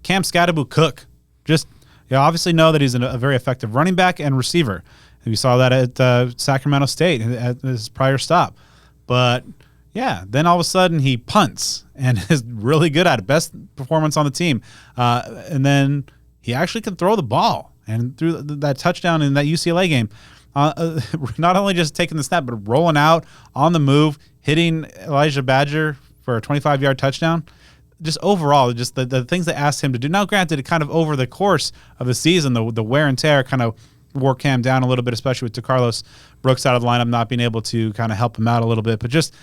S1: Cam Scadaboo cook. Just obviously know that he's a very effective running back and receiver. We saw that at Sacramento State at his prior stop. But yeah, then all of a sudden he punts and is really good at it. Best performance on the team. And then he actually can throw the ball. And through that touchdown in that UCLA game, not only just taking the snap, but rolling out on the move, hitting Elijah Badger for a 25-yard touchdown. Just overall, just the things they asked him to do. Now, granted, it kind of over the course of the season, the wear and tear kind of wore Cam down a little bit, especially with DeCarlos Brooks out of the lineup, not being able to kind of help him out a little bit. But just,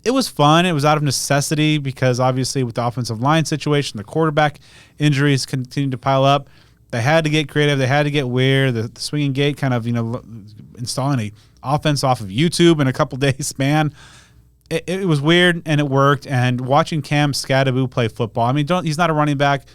S1: it was fun. It was out of necessity because obviously with the offensive line situation, the quarterback injuries continued to pile up. They had to get creative. They had to get weird. The swinging gate kind of, installing a offense off of YouTube in a couple days span. It was weird, and it worked. And watching Cam Scadaboo play football, I mean, he's not a running back,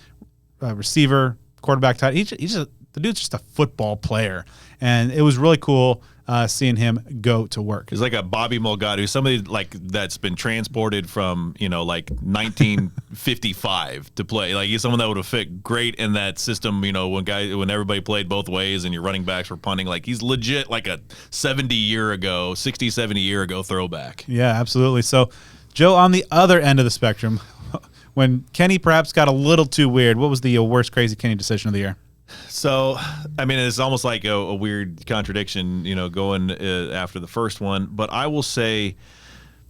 S1: receiver, quarterback type. The dude's just a football player, and it was really cool seeing him go to work.
S2: He's like a Bobby Mulgado, somebody like that's been transported from like 1955 to play. Like he's someone that would have fit great in that system. When everybody played both ways and your running backs were punting, like he's legit like a 60, 70 year ago throwback.
S1: Yeah, absolutely. So, Joe, on the other end of the spectrum, when Kenny perhaps got a little too weird, what was the worst crazy Kenny decision of the year?
S2: So, I mean, it's almost like a weird contradiction, going after the first one. But I will say,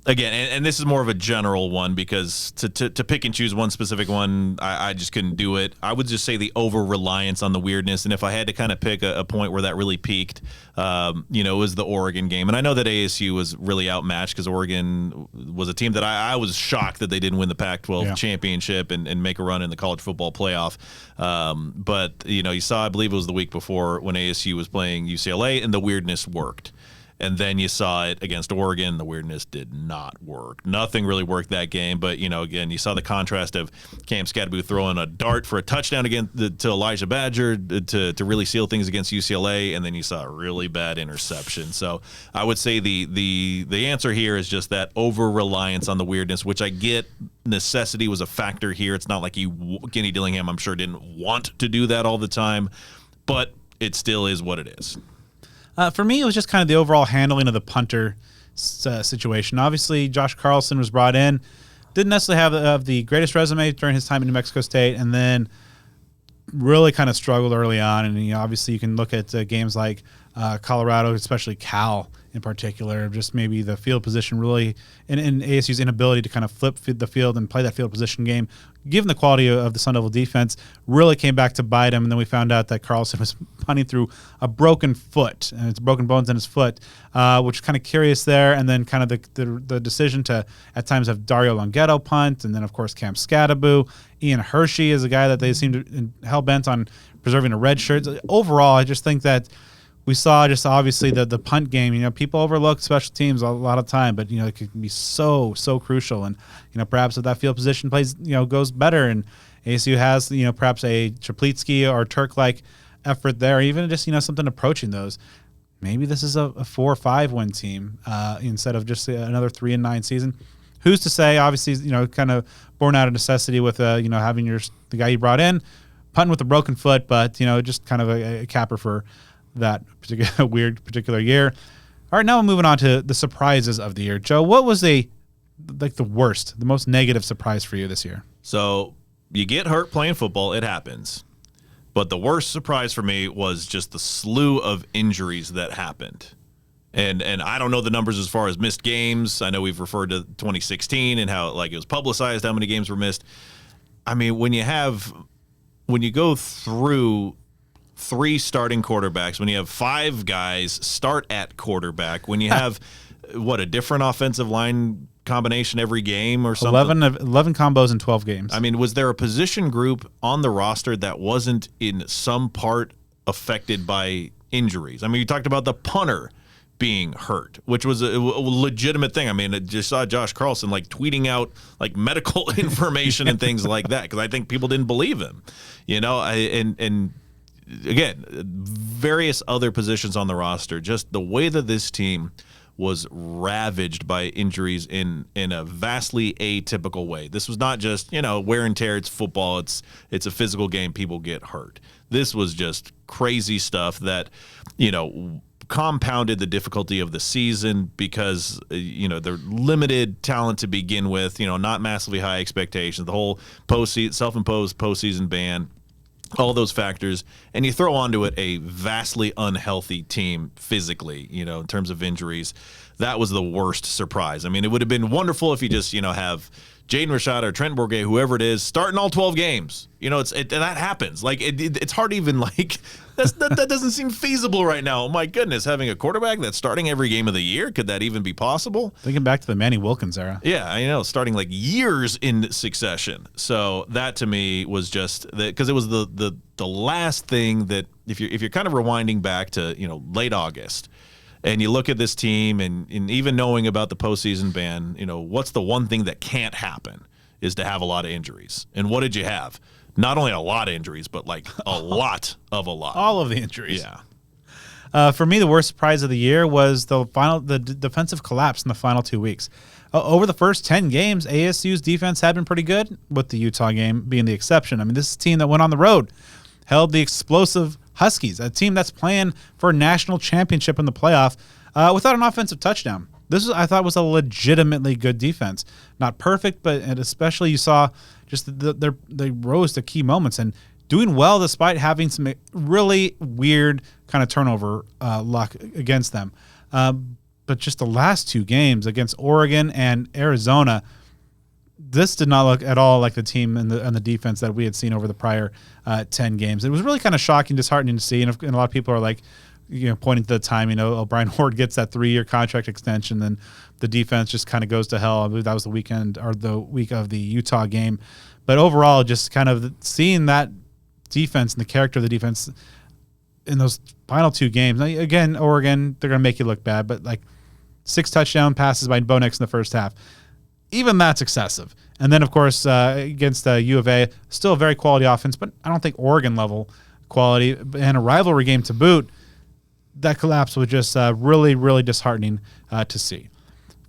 S2: again, and this is more of a general one because to pick and choose one specific one, I just couldn't do it. I would just say the over-reliance on the weirdness. And if I had to kind of pick a point where that really peaked, it was the Oregon game. And I know that ASU was really outmatched because Oregon was a team that I was shocked that they didn't win the Pac-12 championship and make a run in the college football playoff. But you saw, I believe it was the week before when ASU was playing UCLA, and the weirdness worked. And then you saw it against Oregon. The weirdness did not work. Nothing really worked that game. But, again, you saw the contrast of Cam Scadaboo throwing a dart for a touchdown to Elijah Badger to really seal things against UCLA. And then you saw a really bad interception. So I would say the answer here is just that over-reliance on the weirdness, which I get necessity was a factor here. It's not like Kenny Dillingham, I'm sure, didn't want to do that all the time. But it still is what it is.
S1: For me, it was just kind of the overall handling of the punter situation. Obviously, Josh Carlson was brought in. Didn't necessarily have the greatest resume during his time in New Mexico State, and then really kind of struggled early on. And obviously, you can look at games like Colorado, especially Cal in particular, just maybe the field position really, and ASU's inability to kind of flip the field and play that field position game, given the quality of the Sun Devil defense, really came back to bite him. And then we found out that Carlson was punting through a broken foot, and it's broken bones in his foot, which is kind of curious there. And then kind of the decision to at times have Dario Longhetto punt, and then of course Cam Scadaboo. Ian Hershey is a guy that they seem to hell bent on preserving a red shirt. Overall, I just think that we saw just obviously the punt game. People overlook special teams a lot of time, but it can be so crucial. And perhaps if that field position plays goes better, and ASU has perhaps a Chaplitsky or Turk-like effort there, even just something approaching those. Maybe this is a 4 or 5 win team instead of just another 3-9 season. Who's to say? Obviously, kind of born out of necessity with having the guy you brought in punting with a broken foot, but just kind of a capper for that particular year. All right, now we're moving on to the surprises of the year. Joe, what was the worst, the most negative surprise for you this year?
S2: So you get hurt playing football, it happens. But the worst surprise for me was just the slew of injuries that happened. And I don't know the numbers as far as missed games. I know we've referred to 2016 and how it was publicized how many games were missed. I mean, when you go through 3 starting quarterbacks, when you have 5 guys start at quarterback, when you have a different offensive line combination every game or something.
S1: 11 combos in 12 games.
S2: I mean, was there a position group on the roster that wasn't in some part affected by injuries? I mean, you talked about the punter being hurt, which was a legitimate thing. I mean, I just saw Josh Carlson tweeting out medical information and things like that because I think people didn't believe him, and again, various other positions on the roster, just the way that this team was ravaged by injuries in a vastly atypical way. This was not just, wear and tear. It's football. It's a physical game. People get hurt. This was just crazy stuff that, compounded the difficulty of the season because, they're limited talent to begin with, not massively high expectations, the whole self-imposed postseason ban, all those factors, and you throw onto it a vastly unhealthy team physically, in terms of injuries. That was the worst surprise. I mean, it would have been wonderful if you just, have Jaden Rashad or Trent Bourget, whoever it is, starting all 12 games. That happens. Like, it's hard to even, that doesn't seem feasible right now. Oh, my goodness, having a quarterback that's starting every game of the year, could that even be possible?
S1: Thinking back to the Manny Wilkins era.
S2: Yeah, I know, starting years in succession. So that to me was just because it was the last thing that if you're kind of rewinding back to late August, and you look at this team and even knowing about the postseason ban, what's the one thing that can't happen is to have a lot of injuries. And what did you have? Not only a lot of injuries, but a lot of a lot.
S1: All of the injuries.
S2: Yeah.
S1: For me, the worst surprise of the year was the defensive collapse in the final 2 weeks. Over the first 10 games, ASU's defense had been pretty good, with the Utah game being the exception. I mean, this is a team that went on the road, held the explosive Huskies, a team that's playing for a national championship in the playoff, without an offensive touchdown. This I thought was a legitimately good defense. Not perfect, but especially you saw just they rose to key moments and doing well despite having some really weird kind of turnover luck against them. But just the last 2 games against Oregon and Arizona, this did not look at all like the team and the defense that we had seen over the prior 10 games. It was really kind of shocking, disheartening to see. And a lot of people are pointing to the timing. Brian Hoard gets that 3-year contract extension, then the defense just kind of goes to hell. I believe that was the weekend or the week of the Utah game. But overall, just kind of seeing that defense and the character of the defense in those final 2 games. Now, again, Oregon, they're going to make you look bad, but 6 touchdown passes by Bo Nix in the first half. Even that's excessive. And then, of course, against U of A, still a very quality offense, but I don't think Oregon-level quality. And a rivalry game to boot, that collapse was just really, really disheartening to see.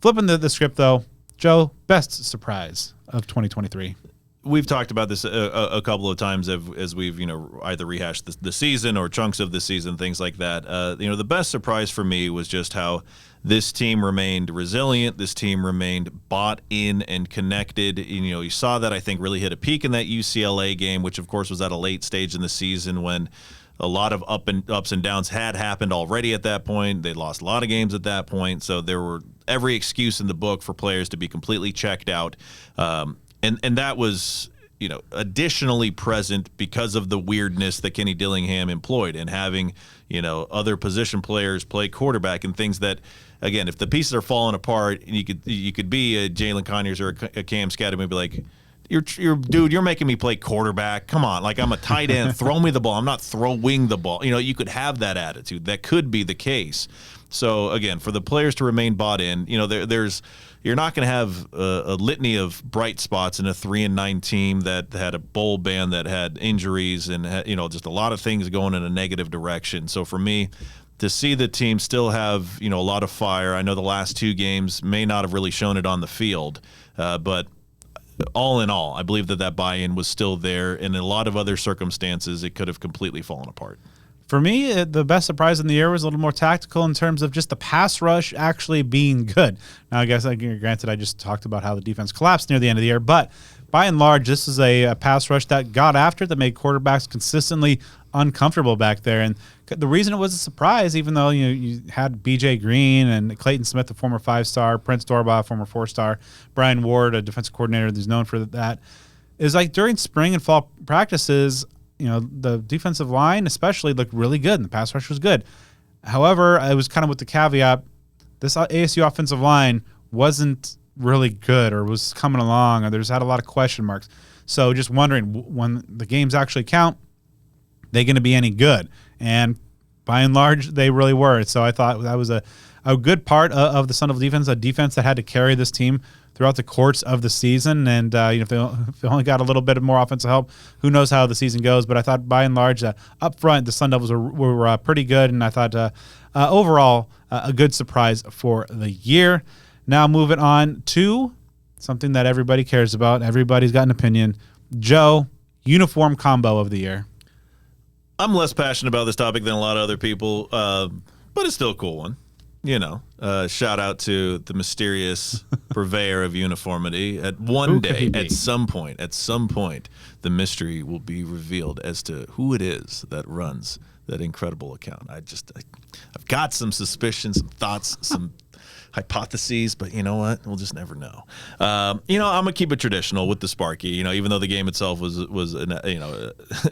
S1: Flipping the script, though, Joe, best surprise of 2023.
S2: We've talked about this a couple of times as we've either rehashed the season or chunks of the season, things like that. The best surprise for me was just how this team remained resilient. This team remained bought in and connected. You saw that, I think, really hit a peak in that UCLA game, which of course was at a late stage in the season when a lot of ups and downs had happened already at that point. They lost a lot of games at that point, so there were every excuse in the book for players to be completely checked out. And that was, additionally present because of the weirdness that Kenny Dillingham employed and having, other position players play quarterback and things that, again, if the pieces are falling apart, and you could be a Jalen Conyers or a Cam Scatterman and be like, you're making me play quarterback. Come on, I'm a tight end. Throw me the ball. I'm not throwing the ball. You could have that attitude. That could be the case. So again, for the players to remain bought in, you're not going to have a litany of bright spots in a 3-9 team that had a bowl ban that had injuries and just a lot of things going in a negative direction. So for me, to see the team still have a lot of fire. I know the last 2 games may not have really shown it on the field, but all in all, I believe that buy-in was still there. And in a lot of other circumstances, it could have completely fallen apart.
S1: For me, the best surprise in the year was a little more tactical in terms of just the pass rush actually being good. Now, I guess, granted, I just talked about how the defense collapsed near the end of the year, but by and large, this is a pass rush that got after it, that made quarterbacks consistently uncomfortable back there. And the reason it was a surprise, even though you had B.J. Green and Clayton Smith, the former 5-star, Prince Dorbaugh, former 4-star, Brian Ward, a defensive coordinator who's known for that, is during spring and fall practices, the defensive line especially looked really good and the pass rush was good. However, it was kind of with the caveat, this ASU offensive line wasn't really good or was coming along, or there's had a lot of question marks. So just wondering, when the games actually count, they going to be any good? And by and large, they really were. So I thought that was a good part of the Sun Devil defense, a defense that had to carry this team throughout the course of the season. And if they only got a little bit of more offensive help, who knows how the season goes. But I thought by and large, up front, the Sun Devils were pretty good. And I thought overall, a good surprise for the year. Now moving on to something that everybody cares about. Everybody's got an opinion. Joe, uniform combo of the year.
S2: I'm less passionate about this topic than a lot of other people, but it's still a cool one. Shout out to the mysterious purveyor of uniformity. At some point, the mystery will be revealed as to who it is that runs that incredible account. I've got some suspicions, some thoughts, some hypotheses, but you know what? We'll just never know. I'm gonna keep it traditional with the Sparky. Even though the game itself was an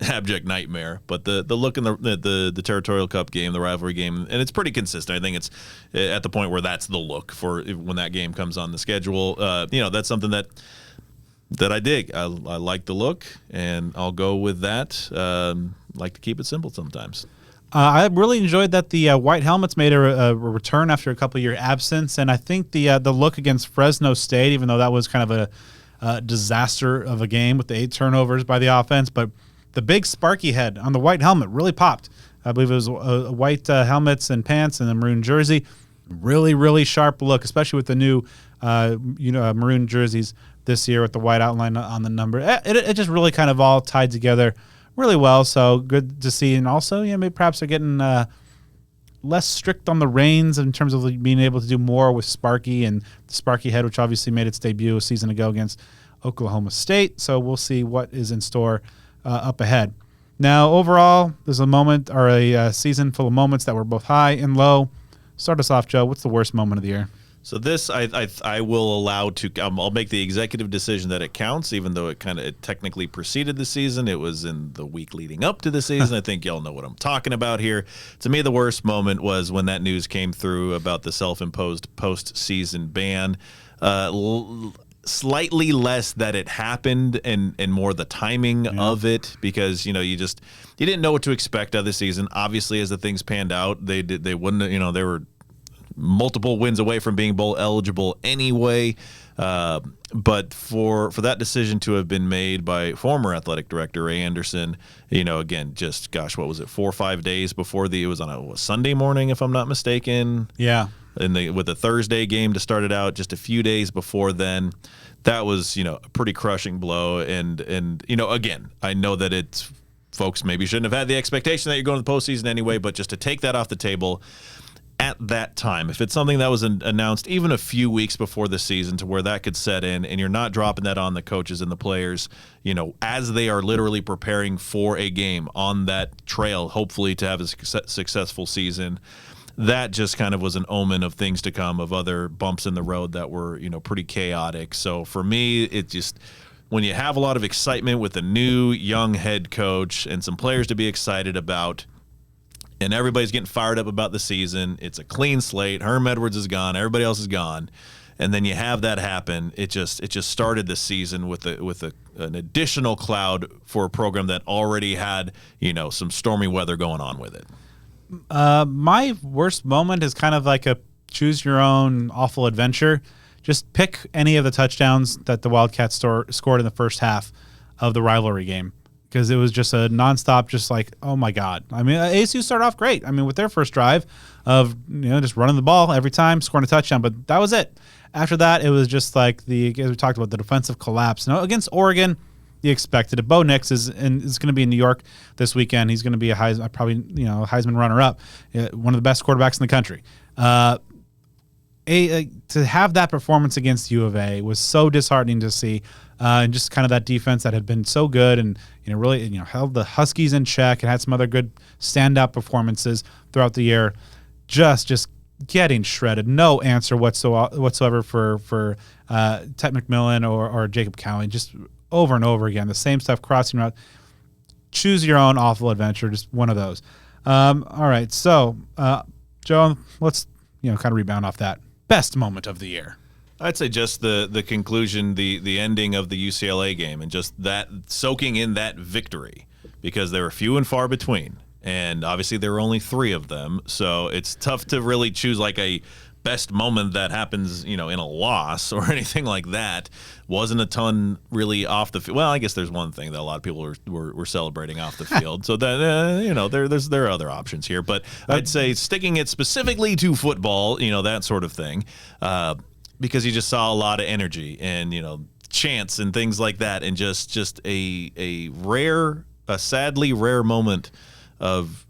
S2: abject nightmare, but the look in the Territorial Cup game, the rivalry game, and it's pretty consistent. I think it's at the point where that's the look for when that game comes on the schedule. That's something that I dig. I like the look, and I'll go with that. Like to keep it simple sometimes.
S1: I really enjoyed that the white helmets made a return after a couple year absence, and I think the look against Fresno State, even though that was kind of a disaster of a game with the 8 turnovers by the offense, but the big Sparky head on the white helmet really popped. I believe it was white helmets and pants and a maroon jersey. Really, really sharp look, especially with the new maroon jerseys this year with the white outline on the number. It just really kind of all tied together really well, so good to see. And also, maybe perhaps they're getting less strict on the reins in terms of being able to do more with Sparky and the Sparky head, which obviously made its debut a season ago against Oklahoma State. So we'll see what is in store up ahead. Now, overall, there's a season full of moments that were both high and low. Start us off, Joe. What's the worst moment of the year?
S2: So this, I will allow to. I'll make the executive decision that it counts, even though it technically preceded the season. It was in the week leading up to the season. I think y'all know what I'm talking about here. To me, the worst moment was when that news came through about the self-imposed postseason ban. Slightly less that it happened and more the timing of it, because you didn't know what to expect of the season. Obviously, as the things panned out, they wouldn't. They were multiple wins away from being bowl eligible anyway. But for that decision to have been made by former athletic director Ray Anderson, again, just gosh, what was it, 4 or 5 days before it was on a Sunday morning, if I'm not mistaken.
S1: Yeah.
S2: With the Thursday game to start it out, just a few days before then, that was a pretty crushing blow. And again, I know that it's folks maybe shouldn't have had the expectation that you're going to the postseason anyway, but just to take that off the table at that time, if it's something that was announced even a few weeks before the season to where that could set in, and you're not dropping that on the coaches and the players, as they are literally preparing for a game on that trail, hopefully to have a successful season, that just kind of was an omen of things to come, of other bumps in the road that were, pretty chaotic. So for me, it just, when you have a lot of excitement with a new young head coach and some players to be excited about, and everybody's getting fired up about the season, it's a clean slate. Herm Edwards is gone. Everybody else is gone. And then you have that happen. It just started the season with an additional cloud for a program that already had, some stormy weather going on with it.
S1: My worst moment is kind of like a choose your own awful adventure. Just pick any of the touchdowns that the Wildcats scored in the first half of the rivalry game, because it was just a nonstop, just like, oh my God. I mean, ASU started off great. I mean, with their first drive of, just running the ball every time, scoring a touchdown, but that was it. After that, it was just like as we talked about, the defensive collapse. Against Oregon, you expected it. Bo Nix is going to be in New York this weekend. He's going to be a Heisman runner-up, one of the best quarterbacks in the country. To have that performance against U of A was so disheartening to see, and just kind of that defense that had been so good and really held the Huskies in check and had some other good standout performances throughout the year, just getting shredded. No answer whatsoever for Ted McMillan or Jacob Cowling. Just over and over again, the same stuff crossing route. Choose your own awful adventure, just one of those. All right, so Joe, let's kind of rebound off that. Best moment of the year.
S2: I'd say just the conclusion, the ending of the UCLA game, and just that soaking in that victory, because they were few and far between. And obviously there were only 3 of them, so it's tough to really choose like a best moment that happens, in a loss or anything like that. Wasn't a ton really off the field. Well, I guess there's one thing that a lot of people were celebrating off the field. So that there are other options here, but I'd say sticking it specifically to football, that sort of thing, because you just saw a lot of energy and chants and things like that, and just a sadly rare moment of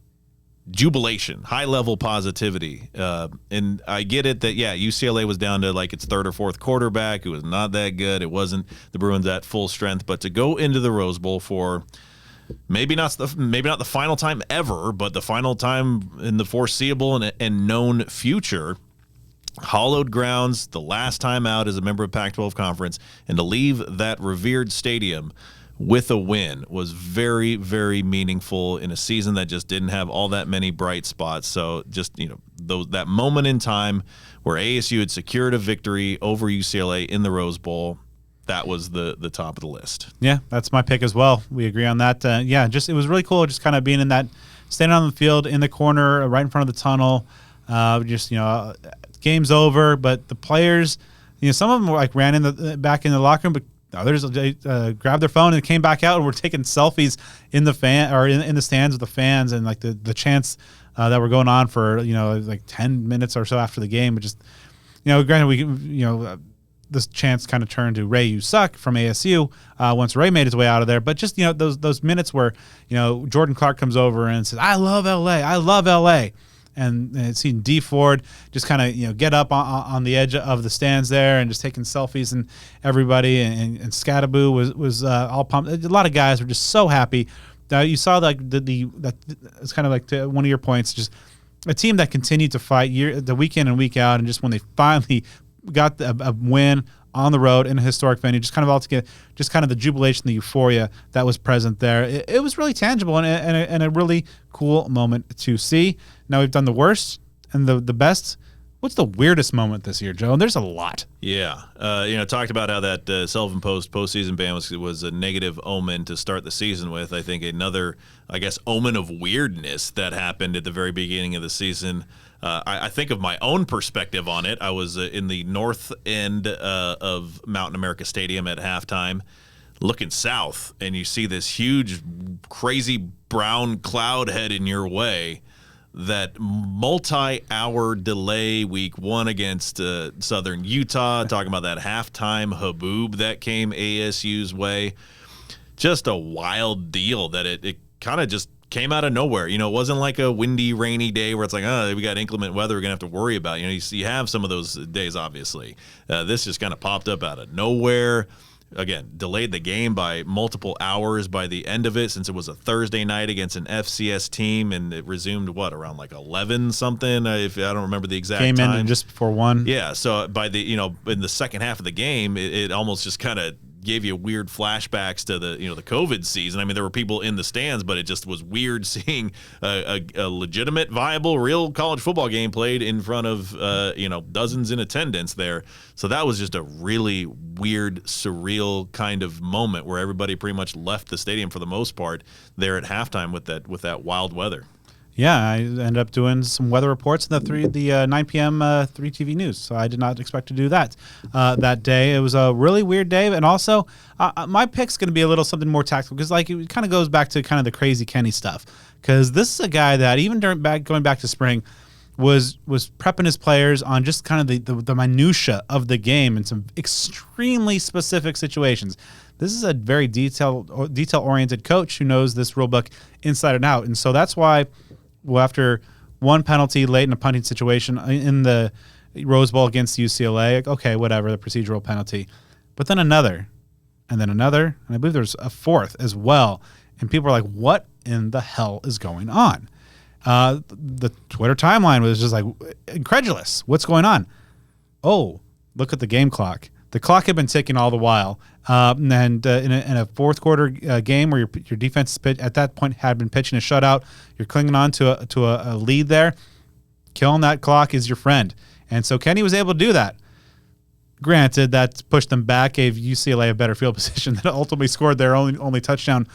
S2: jubilation, high-level positivity. And I get it that, UCLA was down to like its 3rd or 4th quarterback. It was not that good. It wasn't the Bruins at full strength. But to go into the Rose Bowl for maybe not the final time ever, but the final time in the foreseeable and known future, hallowed grounds, the last time out as a member of Pac-12 Conference, and to leave that revered stadium with a win was very, very meaningful in a season that just didn't have all that many bright spots. So just, that moment in time where ASU had secured a victory over UCLA in the Rose Bowl, that was the top of the list. Yeah,
S1: that's my pick as well. We agree on that. It was really cool just kind of being in that, standing on the field in the corner right in front of the tunnel. Game's over, but the players, some of them were like ran back in the locker room, but others grabbed their phone and came back out and were taking selfies in the in the stands with the fans, and like the chants that were going on for like 10 minutes or so after the game. But just granted, this chants kind of turned to "Ray, you suck" from ASU once Ray made his way out of there. But just those minutes where Jordan Clark comes over and says, "I love LA, I love LA." And seeing D Ford just kind of get up on the edge of the stands there and just taking selfies, and everybody and Scattaboo was all pumped. A lot of guys were just so happy. You saw that it's kind of like to one of your points, just a team that continued to fight the week in and week out, and just when they finally got a win on the road in a historic venue, just kind of all together, just kind of the jubilation, the euphoria that was present there. It was really tangible and a really cool moment to see. Now we've done the worst and the best. What's the weirdest moment this year, Joe? And there's a lot.
S2: Yeah. Talked about how that self-imposed postseason ban was a negative omen to start the season with. I think another, omen of weirdness that happened at the very beginning of the season. I think of my own perspective on it. I was in the north end of Mountain America Stadium at halftime, looking south, and you see this huge, crazy brown cloud heading your way. That multi-hour delay week 1 against Southern Utah, talking about that halftime haboob that came ASU's way. Just a wild deal that it kind of just came out of nowhere. It wasn't like a windy, rainy day where it's like, we got inclement weather we're going to have to worry about. You have some of those days, obviously. This just kind of popped up out of nowhere. Again, delayed the game by multiple hours by the end of it, since it was a Thursday night against an FCS team, and it resumed, around like 11 something, if I don't remember the exact time.
S1: Came in just before 1.
S2: Yeah, so by the, in the second half of the game, it almost just kind of gave you weird flashbacks to the the COVID season. I mean, there were people in the stands, but it just was weird seeing a legitimate, viable, real college football game played in front of dozens in attendance there. So that was just a really weird, surreal kind of moment where everybody pretty much left the stadium for the most part there at halftime with that wild weather.
S1: Yeah, I ended up doing some weather reports in the 9 p.m. 3 TV news, so I did not expect to do that that day. It was a really weird day, and also my pick's going to be a little something more tactical, because it kind of goes back to kind of the crazy Kenny stuff, because this is a guy that even going back to spring was prepping his players on just kind of the minutia of the game in some extremely specific situations. This is a very detail-oriented coach who knows this rule book inside and out, and so that's why. Well, after one penalty late in a punting situation in the Rose Bowl against UCLA, okay, whatever, the procedural penalty. But then another, and then another, and I believe there's a fourth as well. And people are like, what in the hell is going on? The Twitter timeline was just like incredulous. What's going on? Oh, look at the game clock. The clock had been ticking all the while. And in a fourth quarter game where your defense at that point had been pitching a shutout, you're clinging on to a lead there. Killing that clock is your friend. And so Kenny was able to do that. Granted, that pushed them back, gave UCLA a better field position that ultimately scored their only touchdown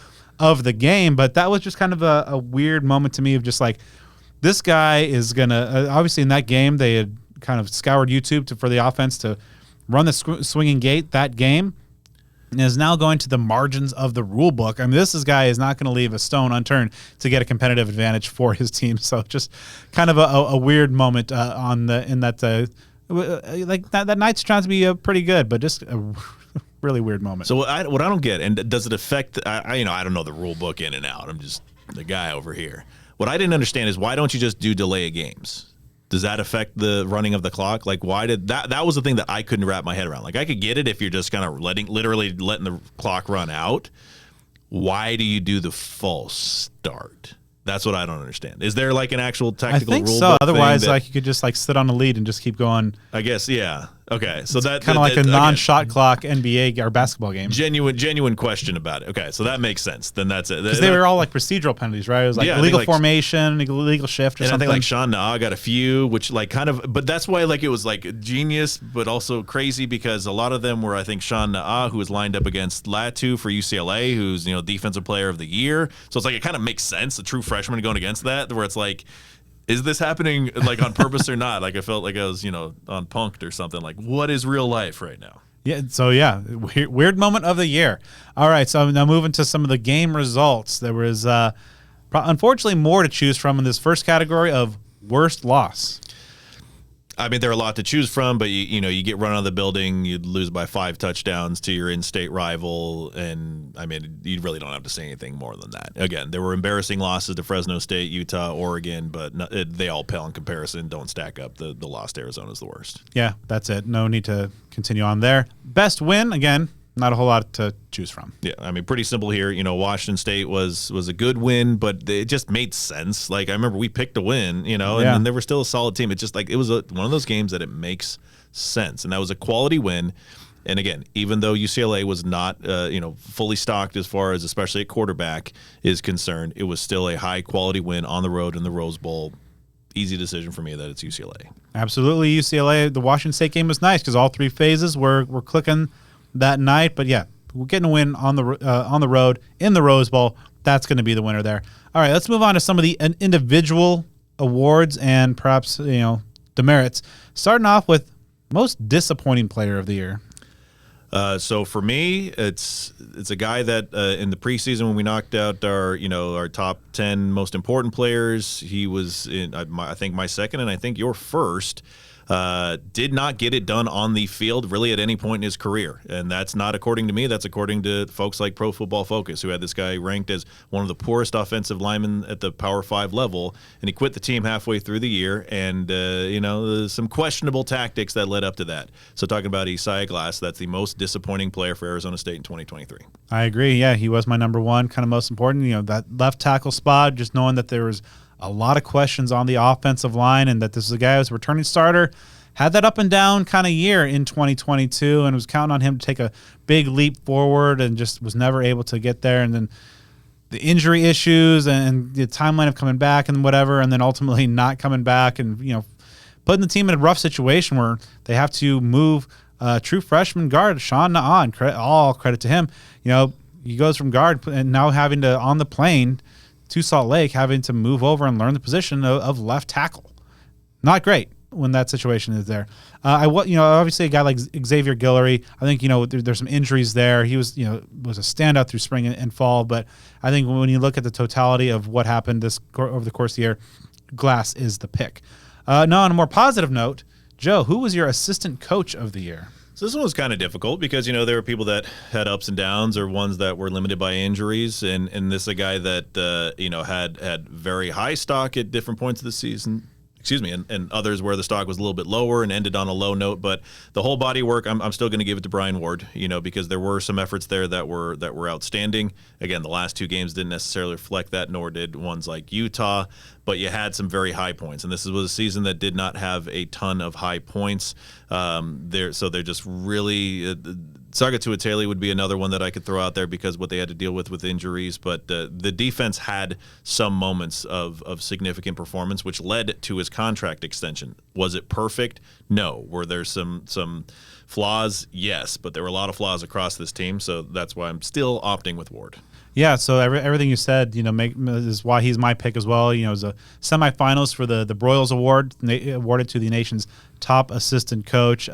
S1: of the game. But that was just kind of a weird moment to me of just like, this guy is going to, obviously in that game, they had kind of scoured YouTube for the offense to run the swinging gate that game, and is now going to the margins of the rule book. I mean, guy is not going to leave a stone unturned to get a competitive advantage for his team. So just kind of a weird moment that night's trying to be pretty good, but just a really weird moment.
S2: So what I don't get, and does it affect? I don't know the rule book in and out. I'm just the guy over here. What I didn't understand is, why don't you just do delay of games? Does that affect the running of the clock? Like, why did that was the thing that I couldn't wrap my head around. Like, I could get it if you're just kind of literally letting the clock run out. Why do you do the false start? That's what I don't understand. Is there like an actual tactical rule? I think so.
S1: Otherwise, like, you could just like sit on the lead and just keep going.
S2: I guess, yeah. Okay, so that's
S1: kind of like a non-shot clock NBA or basketball game.
S2: Genuine question about it. Okay, so that makes sense. Then that's it.
S1: Because they were all like procedural penalties, right? It was like illegal formation, illegal shift, or something.
S2: I think like Sean Nah got a few, which like kind of, but that's why like it was like genius, but also crazy, because a lot of them were, I think, Sean Nah, who was lined up against Latu for UCLA, who's defensive player of the year. So it's like it kind of makes sense, a true freshman going against that, where it's like, is this happening like on purpose or not? Like, I felt like I was, on Punk'd or something. Like, what is real life right now?
S1: Yeah. So yeah, weird moment of the year. All right. So now moving to some of the game results. There was unfortunately more to choose from in this first category of worst loss.
S2: I mean, there are a lot to choose from, but you get run out of the building, you'd lose by 5 touchdowns to your in-state rival, and I mean, you really don't have to say anything more than that. Again, there were embarrassing losses to Fresno State, Utah, Oregon, but they all pale in comparison. Don't stack up. The loss to Arizona is the worst. Yeah, that's it. No need to continue on there. Best win, again, not a whole lot to choose from. Yeah, I mean, pretty simple here. Washington State was a good win, but it just made sense. Like, I remember we picked a win, and they were still a solid team. It's just like it was one of those games that it makes sense, and that was a quality win. And again, even though UCLA was not, fully stocked as far as especially at quarterback is concerned, it was still a high quality win on the road in the Rose Bowl. Easy decision for me that it's UCLA. Absolutely, UCLA. The Washington State game was nice because all 3 phases were clicking that night, but yeah, we're getting a win on the road in the Rose Bowl. That's going to be the winner there. All right, let's move on to some of the individual awards and perhaps demerits. Starting off with most disappointing player of the year. So for me, it's a guy that in the preseason when we knocked out our top 10 most important players, he was in I think my second and I think your first. Did not get it done on the field really at any point in his career. And that's not according to me. That's according to folks like Pro Football Focus, who had this guy ranked as one of the poorest offensive linemen at the Power 5 level. And he quit the team halfway through the year. And, some questionable tactics that led up to that. So talking about Isaiah Glass, that's the most disappointing player for Arizona State in 2023. I agree. Yeah, he was my number one, kind of most important. That left tackle spot, just knowing that there was a lot of questions on the offensive line and that this is a guy who was a returning starter, had that up and down kind of year in 2022 and was counting on him to take a big leap forward and just was never able to get there. And then the injury issues and the timeline of coming back and whatever, and then ultimately not coming back and, putting the team in a rough situation where they have to move true freshman guard Sean Nah, all credit to him. He goes from guard and now having to, on the plane to Salt Lake, having to move over and learn the position of left tackle. Not great when that situation is there. Obviously a guy like Xavier Guillory, I think, there's some injuries there. He was a standout through spring and fall, but I think when you look at the totality of what happened over the course of the year, Glass is the pick. Now, on a more positive note, Joe, who was your assistant coach of the year? So this one was kind of difficult because, there were people that had ups and downs or ones that were limited by injuries. And this is a guy that, had very high stock at different points of the season. And others where the stock was a little bit lower and ended on a low note. But the whole body work, I'm still going to give it to Brian Ward, because there were some efforts there that were outstanding. Again, the last 2 games didn't necessarily reflect that, nor did ones like Utah. But you had some very high points, and this was a season that did not have a ton of high points. They're just really Saga Tuatele would be another one that I could throw out there because what they had to deal with injuries. But the defense had some moments of significant performance, which led to his contract extension. Was it perfect? No. Were there some flaws? Yes, but there were a lot of flaws across this team, so that's why I'm still opting with Ward.
S1: Yeah, so everything you said, is why he's my pick as well. As a semifinalist for the Broyles Award, awarded to the nation's top assistant coach.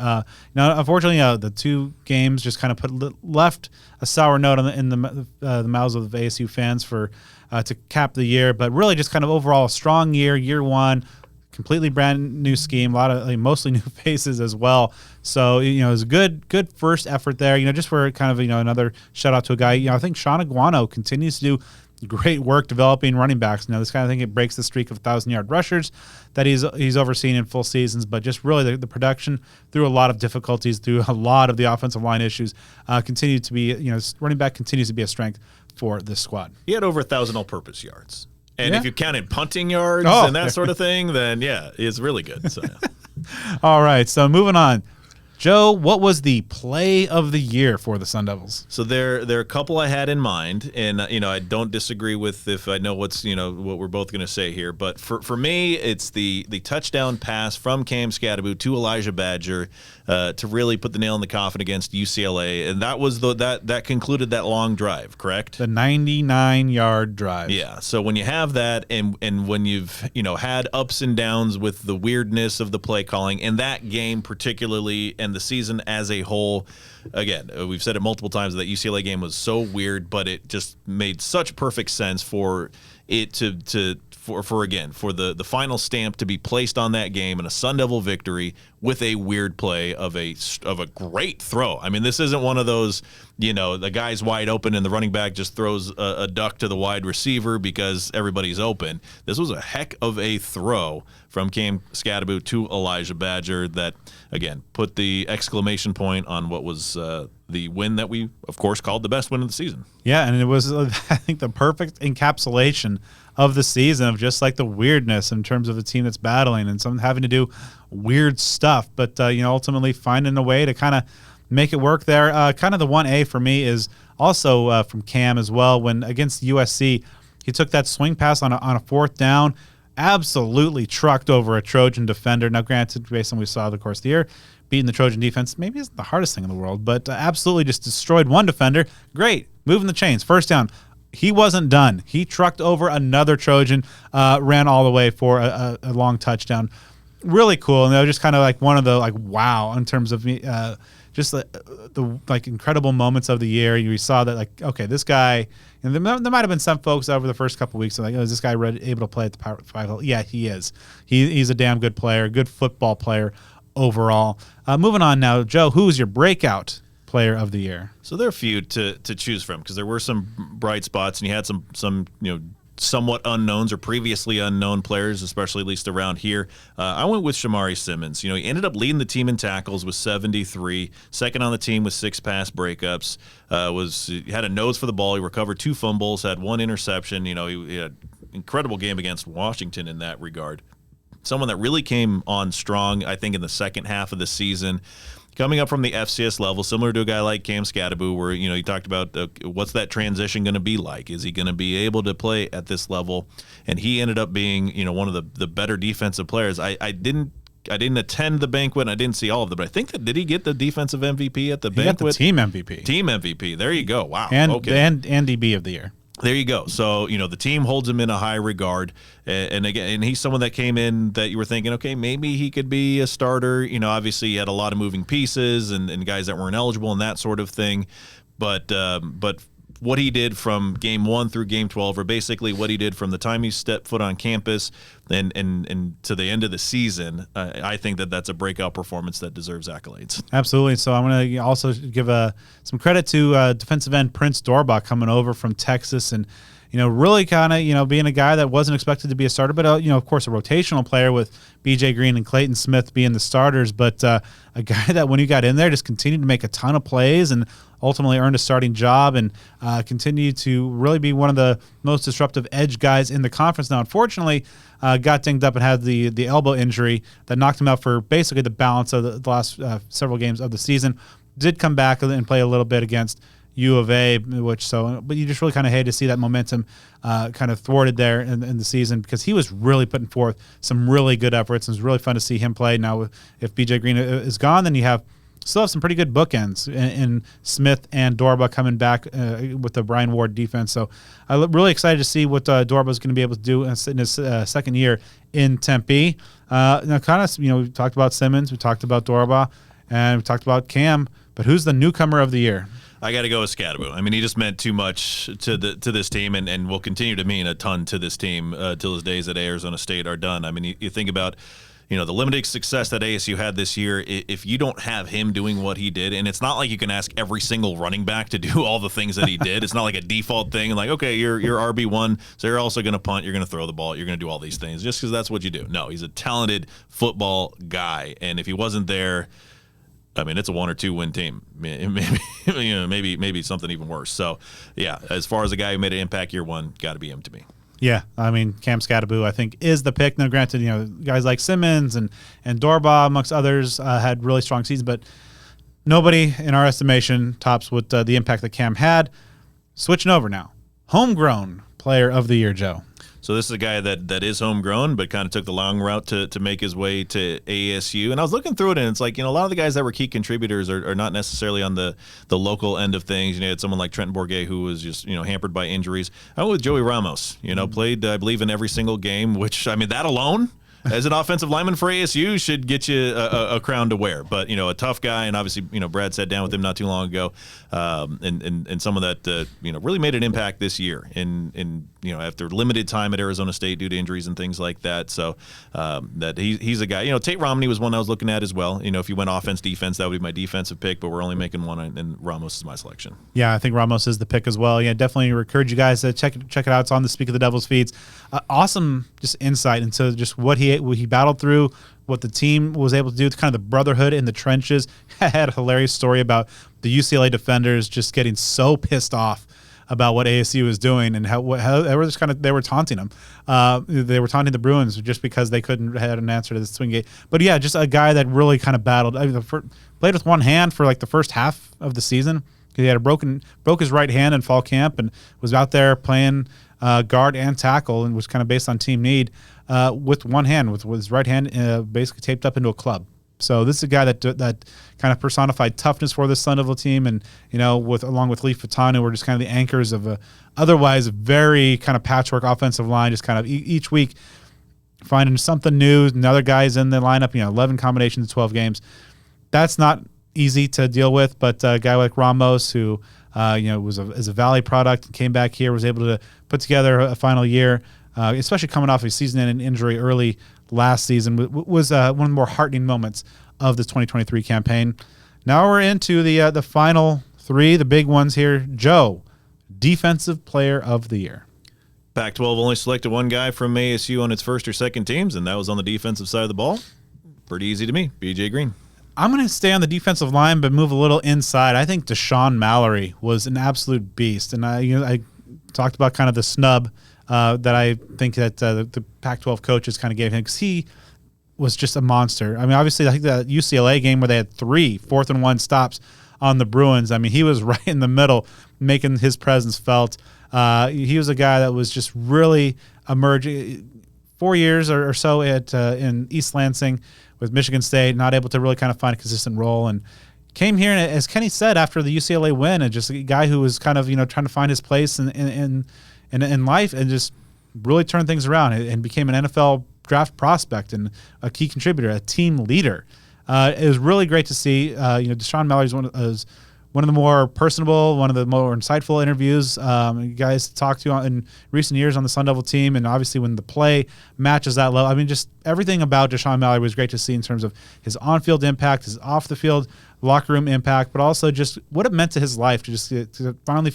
S1: Unfortunately, the two games just kind of left a sour note in the mouths of the ASU fans for to cap the year. But really, just kind of overall a strong year one. Completely brand new scheme, a lot of mostly new faces as well. So it was a good first effort there. Just for kind of another shout out to a guy. I think Sean Aguano continues to do great work developing running backs. This kind of thing, it breaks the streak of 1,000-yard rushers that he's overseen in full seasons. But just really the production through a lot of difficulties, through a lot of the offensive line issues, continue to be running back continues to be a strength for this squad.
S2: He had over 1,000 all-purpose yards. And if you counted punting yards
S1: and
S2: that sort of thing, then it's really good. So,
S1: all right, so moving on. Joe, what was the play of the year for the Sun Devils?
S2: So there are a couple I had in mind, and I don't disagree with if I know what we're both going to say here. But for me, it's the touchdown pass from Cam Scadaboo to Elijah Badger to really put the nail in the coffin against UCLA, and that was that concluded that long drive, correct?
S1: The 99-yard drive.
S2: Yeah. So when you have that, and when you've had ups and downs with the weirdness of the play calling in that game particularly, and the season as a whole, again, we've said it multiple times that UCLA game was so weird, but it just made such perfect sense for it for the final stamp to be placed on that game and a Sun Devil victory with a weird play of a great throw. I mean, this isn't one of those, the guy's wide open and the running back just throws a duck to the wide receiver because everybody's open. This was a heck of a throw from Cam Scadaboo to Elijah Badger that, again, put the exclamation point on what was the win that we, of course, called the best win of the season.
S1: Yeah, and it was, I think, the perfect encapsulation of the season of just like the weirdness in terms of a team that's battling and some having to do weird stuff, but ultimately finding a way to kind of make it work there. Kind of the 1A for me is also from Cam as well. When against USC, he took that swing pass on a fourth down, absolutely trucked over a Trojan defender. Now, granted, based on what we saw the course of the year, beating the Trojan defense maybe isn't the hardest thing in the world, but absolutely just destroyed one defender. Great, moving the chains, first down. He wasn't done. He trucked over another Trojan, ran all the way for a long touchdown. Really cool, and they were just kind of like one of the wow in terms of just the incredible moments of the year. You saw that okay, this guy. And there might have been some folks over the first couple of weeks like, is this guy able to play at the Power 5 level? Yeah, he is. He's a damn good player, good football player overall. Moving on now, Joe, who was your breakout player of the year?
S2: So there are a few to choose from because there were some bright spots, and you had some somewhat unknowns or previously unknown players, especially at least around here. I went with Shamari Simmons. He ended up leading the team in tackles with 73, second on the team with 6 pass breakups. He had a nose for the ball. He recovered 2 fumbles, had 1 interception. He had an incredible game against Washington in that regard. Someone that really came on strong, I think, in the second half of the season. Coming up from the FCS level, similar to a guy like Cam Scadaboo, where you talked about what's that transition going to be like? Is he going to be able to play at this level? And he ended up being one of the better defensive players. I didn't attend the banquet, and I didn't see all of them, but I think did he get the defensive MVP at the banquet?
S1: He got the team MVP.
S2: Team MVP. There you go. Wow.
S1: And
S2: okay.
S1: and DB of the year.
S2: There you go. So, the team holds him in a high regard. And again, and he's someone that came in that you were thinking, okay, maybe he could be a starter. Obviously he had a lot of moving pieces and guys that weren't eligible and that sort of thing. But what he did from game 1 through game 12, or basically what he did from the time he stepped foot on campus and to the end of the season, I think that's a breakout performance that deserves accolades.
S1: Absolutely. So I'm going to also give some credit to defensive end Prince Dorbach coming over from Texas and really kind of, being a guy that wasn't expected to be a starter, but, of course, a rotational player with B.J. Green and Clayton Smith being the starters, but a guy that when he got in there just continued to make a ton of plays and ultimately earned a starting job and continued to really be one of the most disruptive edge guys in the conference. Now, unfortunately, got dinged up and had the elbow injury that knocked him out for basically the balance of the last several games of the season. Did come back and play a little bit against U of A, but you just really kind of hate to see that momentum kind of thwarted there in the season because he was really putting forth some really good efforts. And it was really fun to see him play. Now, if BJ Green is gone, then you have still have some pretty good bookends in Smith and Dorba coming back with the Brian Ward defense. So I'm really excited to see what Dorba is going to be able to do in his second year in Tempe. Now, kind of, we talked about Simmons, we talked about Dorba, and we talked about Cam. But who's the newcomer of the year?
S2: I got to go with Scadaboo. I mean, he just meant too much to this team, and will continue to mean a ton to this team till his days at Arizona State are done. I mean, you think about the limited success that ASU had this year. If you don't have him doing what he did, and it's not like you can ask every single running back to do all the things that he did. It's not like a default thing. Like, okay, you're RB1, so you're also going to punt, you're going to throw the ball, you're going to do all these things just because that's what you do. No, he's a talented football guy, and if he wasn't there, I mean, it's a 1 or 2 win team. Maybe something even worse. So, yeah, as far as a guy who made an impact year one, got to be him to me.
S1: Yeah, I mean, Cam Scadaboo, I think, is the pick. Now, granted, guys like Simmons and Dorba, amongst others, had really strong seasons, but nobody, in our estimation, tops what the impact that Cam had. Switching over now, homegrown player of the year, Joe.
S2: So this is a guy that is homegrown, but kind of took the long route to make his way to ASU. And I was looking through it, and it's like, a lot of the guys that were key contributors are not necessarily on the local end of things. You had someone like Trenton Bourget, who was just, hampered by injuries. I went with Joey Ramos, played, I believe, in every single game, which, I mean, that alone, as an offensive lineman for ASU, should get you a crown to wear. But, a tough guy, and obviously, Brad sat down with him not too long ago, and someone that, really made an impact this year in after limited time at Arizona State due to injuries and things like that. So that he's a guy. Tate Romney was one I was looking at as well. If you went offense, defense, that would be my defensive pick, but we're only making one, and Ramos is my selection. Yeah,
S1: I think Ramos is the pick as well. Yeah, definitely encourage you guys to check it out. It's on the Speak of the Devils feeds. Awesome just insight into just what he battled through, what the team was able to do, kind of the brotherhood in the trenches. I had a hilarious story about the UCLA defenders just getting so pissed off about what ASU was doing and how they were taunting them. They were taunting the Bruins just because they couldn't had an answer to the swing gate. But yeah, just a guy that really kind of battled. Played with one hand for like the first half of the season. He had broke his right hand in fall camp and was out there playing guard and tackle, and was kind of based on team need with one hand, with his right hand basically taped up into a club. So this is a guy that kind of personified toughness for this Sun Devil team, and along with Leaf Fatanu, were just kind of the anchors of a otherwise very kind of patchwork offensive line. Just kind of each week finding something new. Another guys in the lineup. 11 combinations, 12 games. That's not easy to deal with, but a guy like Ramos, who is a Valley product, and came back here, was able to put together a final year, especially coming off a season-ending injury early last season, was one of the more heartening moments of this 2023 campaign. Now we're into the final three, the big ones here. Joe, Defensive Player of the Year.
S2: Pac-12 only selected one guy from ASU on its first or second teams, and that was on the defensive side of the ball. Pretty easy to me, BJ Green.
S1: I'm going to stay on the defensive line, but move a little inside. I think Deshaun Mallory was an absolute beast, and I talked about kind of the snub that I think that the Pac-12 coaches kind of gave him, because he was just a monster. I mean, obviously, I think that UCLA game where they had 3 4th-and-1 stops on the Bruins, I mean, he was right in the middle, making his presence felt. He was a guy that was just really emerging. 4 years or so in East Lansing with Michigan State, not able to really kind of find a consistent role, and came here, and as Kenny said, after the UCLA win, and just a guy who was kind of trying to find his place in life, and just really turned things around and became an NFL draft prospect and a key contributor, a team leader. It was really great to see. Deshaun Mallory is one of the more personable, one of the more insightful interviews you guys talked to in recent years on the Sun Devil team, and obviously when the play matches that level. I mean, just everything about Deshaun Mallory was great to see in terms of his on-field impact, his off-the-field locker room impact, but also just what it meant to his life to finally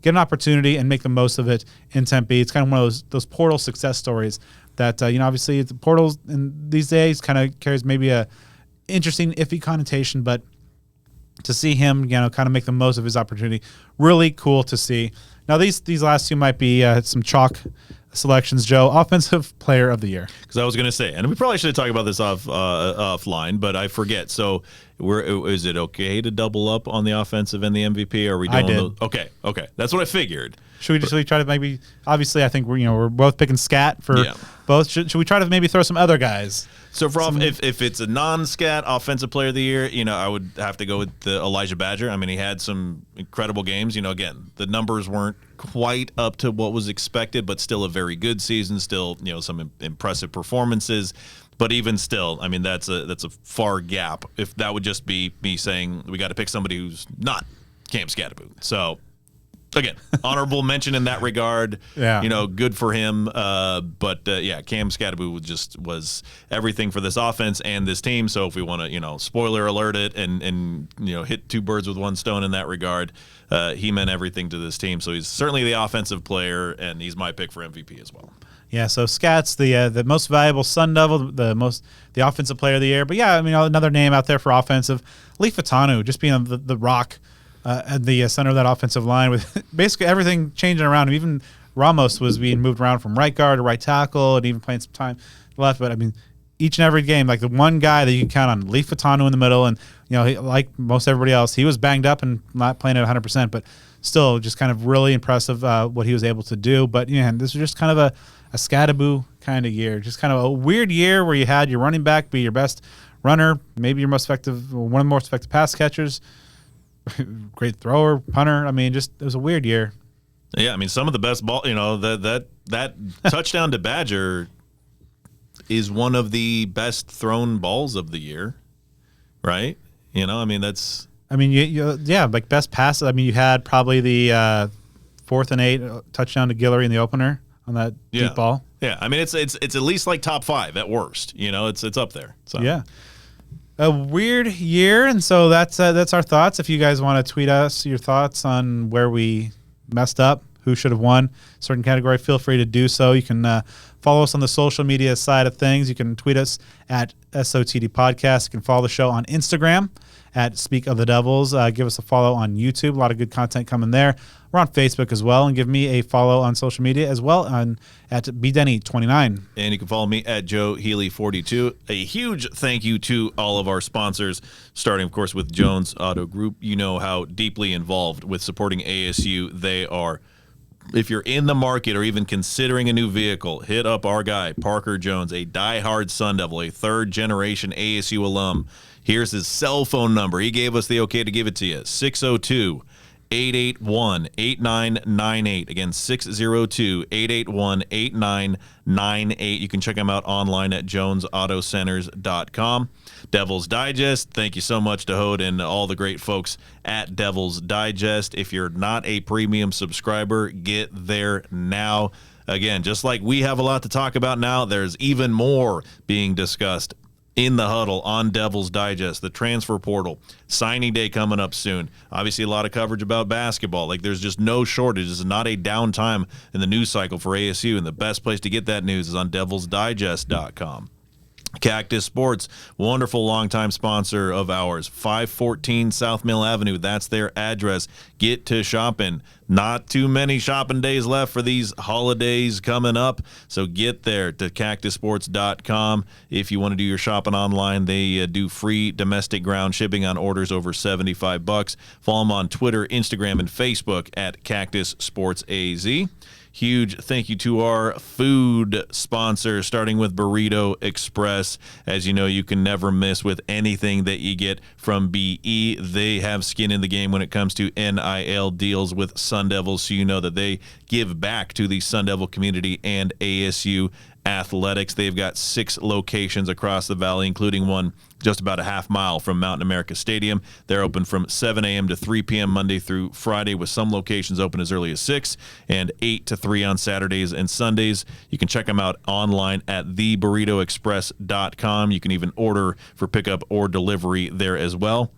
S1: get an opportunity and make the most of it in Tempe. It's kind of one of those portal success stories that, obviously the portals in these days kind of carries maybe a interesting, iffy connotation, but to see him, kind of make the most of his opportunity, really cool to see. Now, these last two might be some chalk selections, Joe. Offensive Player of the Year.
S2: Because I was going to say, and we probably should have talked about this offline, but I forget. So Is it okay to double up on the offensive and the MVP? Are we doing
S1: I did.
S2: those? Okay. That's what I figured.
S1: Should we try to maybe? Obviously, I think we're both picking Scat for both. Should we try to maybe throw some other guys?
S2: So if it's a non-scat offensive player of the year, I would have to go with the Elijah Badger. I mean, he had some incredible games. Again, the numbers weren't quite up to what was expected, but still a very good season. Still, some impressive performances. But even still, I mean, that's a far gap. If that would just be me saying we got to pick somebody who's not Cam Scatterboot. So. Again, honorable mention in that regard.
S1: Yeah.
S2: Good for him. But Cam Scatterboot was everything for this offense and this team. So if we want to, spoiler alert it and hit two birds with one stone in that regard, he meant everything to this team. So he's certainly the offensive player, and he's my pick for MVP as well.
S1: Yeah, so Scat's the most valuable Sun Devil, the offensive player of the year. But yeah, I mean, another name out there for offensive, Lee Fatanu, just being the rock. At the center of that offensive line with basically everything changing around him. Even Ramos was being moved around from right guard to right tackle and even playing some time left. But, I mean, each and every game, like the one guy that you can count on, Lee Fatanu in the middle. And, like most everybody else, he was banged up and not playing at 100%. But still just kind of really impressive what he was able to do. But, this was just kind of a Scatteraboo kind of year. Just kind of a weird year where you had your running back be your best runner, maybe your most effective, one of the most effective pass catchers. Great thrower, punter. I mean, it was a weird year.
S2: Yeah, I mean, some of the best ball. That touchdown to Badger is one of the best thrown balls of the year, right? I mean, that's.
S1: I mean, like best passes. I mean, you had probably the 4th and 8 touchdown to Guillory in the opener on that deep ball.
S2: Yeah, I mean, it's at least like top 5 at worst. It's up there. So.
S1: Yeah. A weird year, and so that's our thoughts. If you guys want to tweet us your thoughts on where we messed up, who should have won a certain category, feel free to do so. You can follow us on the social media side of things. You can tweet us at SOTD Podcast. You can follow the show on Instagram at Speak of the Devils. Give us a follow on YouTube. A lot of good content coming there. We're on Facebook as well, and give me a follow on social media as well at bdenny29.
S2: And you can follow me at Joe Healy 42. A huge thank you to all of our sponsors, starting, of course, with Jones Auto Group. You know how deeply involved with supporting ASU they are. If you're in the market or even considering a new vehicle, hit up our guy, Parker Jones, a diehard Sun Devil, a third-generation ASU alum. Here's his cell phone number. He gave us the okay to give it to you, 602-881-8998. Again, 602-881-8998. You can check him out online at jonesautocenters.com. Devil's Digest, thank you so much to Hode and all the great folks at Devil's Digest. If you're not a premium subscriber, get there now. Again, just like we have a lot to talk about now, there's even more being discussed in the huddle on Devil's Digest, the transfer portal, signing day coming up soon. Obviously, a lot of coverage about basketball. Like, there's just no shortage. This is not a downtime in the news cycle for ASU, and the best place to get that news is on devilsdigest.com. Cactus Sports, wonderful longtime sponsor of ours, 514 South Mill Avenue. That's their address. Get to shopping. Not too many shopping days left for these holidays coming up, so get there to cactussports.com. If you want to do your shopping online, they do free domestic ground shipping on orders over $75. Follow them on Twitter, Instagram, and Facebook at Cactus Sports AZ. Huge thank you to our food sponsors, starting with Burrito Express. As you know, you can never miss with anything that you get from BE. They have skin in the game when it comes to NIL deals with Sun Devils, so you know that they give back to the Sun Devil community and ASU athletics. They've got 6 locations across the valley, including one just about a half mile from Mountain America Stadium. They're open from 7 a.m. to 3 p.m. Monday through Friday, with some locations open as early as 6 and 8 to 3 on Saturdays and Sundays. You can check them out online at theburritoexpress.com. You can even order for pickup or delivery there as well.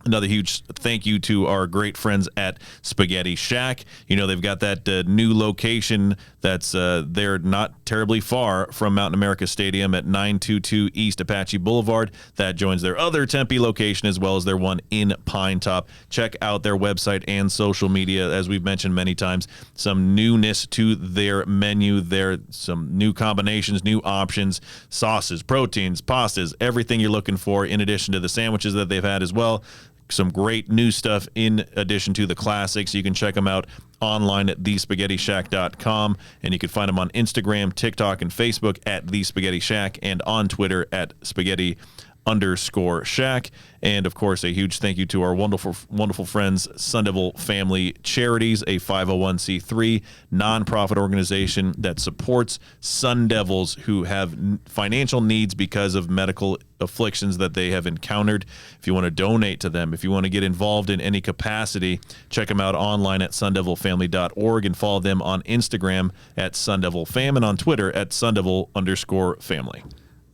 S2: Another huge thank you to our great friends at Spaghetti Shack. You know, they've got that new location that's they're not terribly far from Mountain America Stadium at 922 East Apache Boulevard. That joins their other Tempe location as well as their one in Pine Top. Check out their website and social media. As we've mentioned many times, some newness to their menu. There some new combinations, new options, sauces, proteins, pastas, everything you're looking for in addition to the sandwiches that they've had as well. Some great new stuff in addition to the classics. You can check them out online at thespaghettishack.com, and you can find them on Instagram, TikTok, and Facebook at The Spaghetti Shack, and on Twitter at spaghetti_shack. And of course, a huge thank you to our wonderful friends, Sun Devil Family Charities, a 501c3 nonprofit organization that supports Sun Devils who have financial needs because of medical afflictions that they have encountered. If you want to donate to them, if you want to get involved in any capacity, check them out online at sundevilfamily.org and follow them on Instagram at sundevilfam and on Twitter at sundevil_family.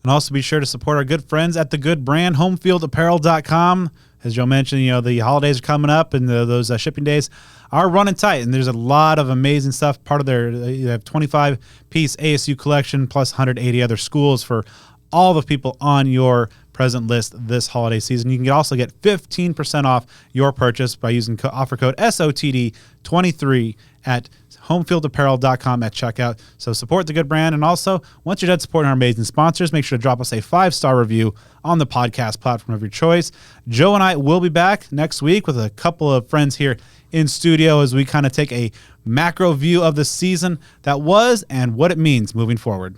S1: And also be sure to support our good friends at the good brand, homefieldapparel.com. As Joe mentioned, you know, the holidays are coming up and those shipping days are running tight. And there's a lot of amazing stuff. Part of their, you have 25-piece ASU collection plus 180 other schools for all the people on your present list this holiday season. You can also get 15% off your purchase by using offer code SOTD23 at homefieldapparel.com at checkout. So support the good brand. And also, once you're done supporting our amazing sponsors, make sure to drop us a 5-star review on the podcast platform of your choice. Joe and I will be back next week with a couple of friends here in studio as we kind of take a macro view of the season that was and what it means moving forward.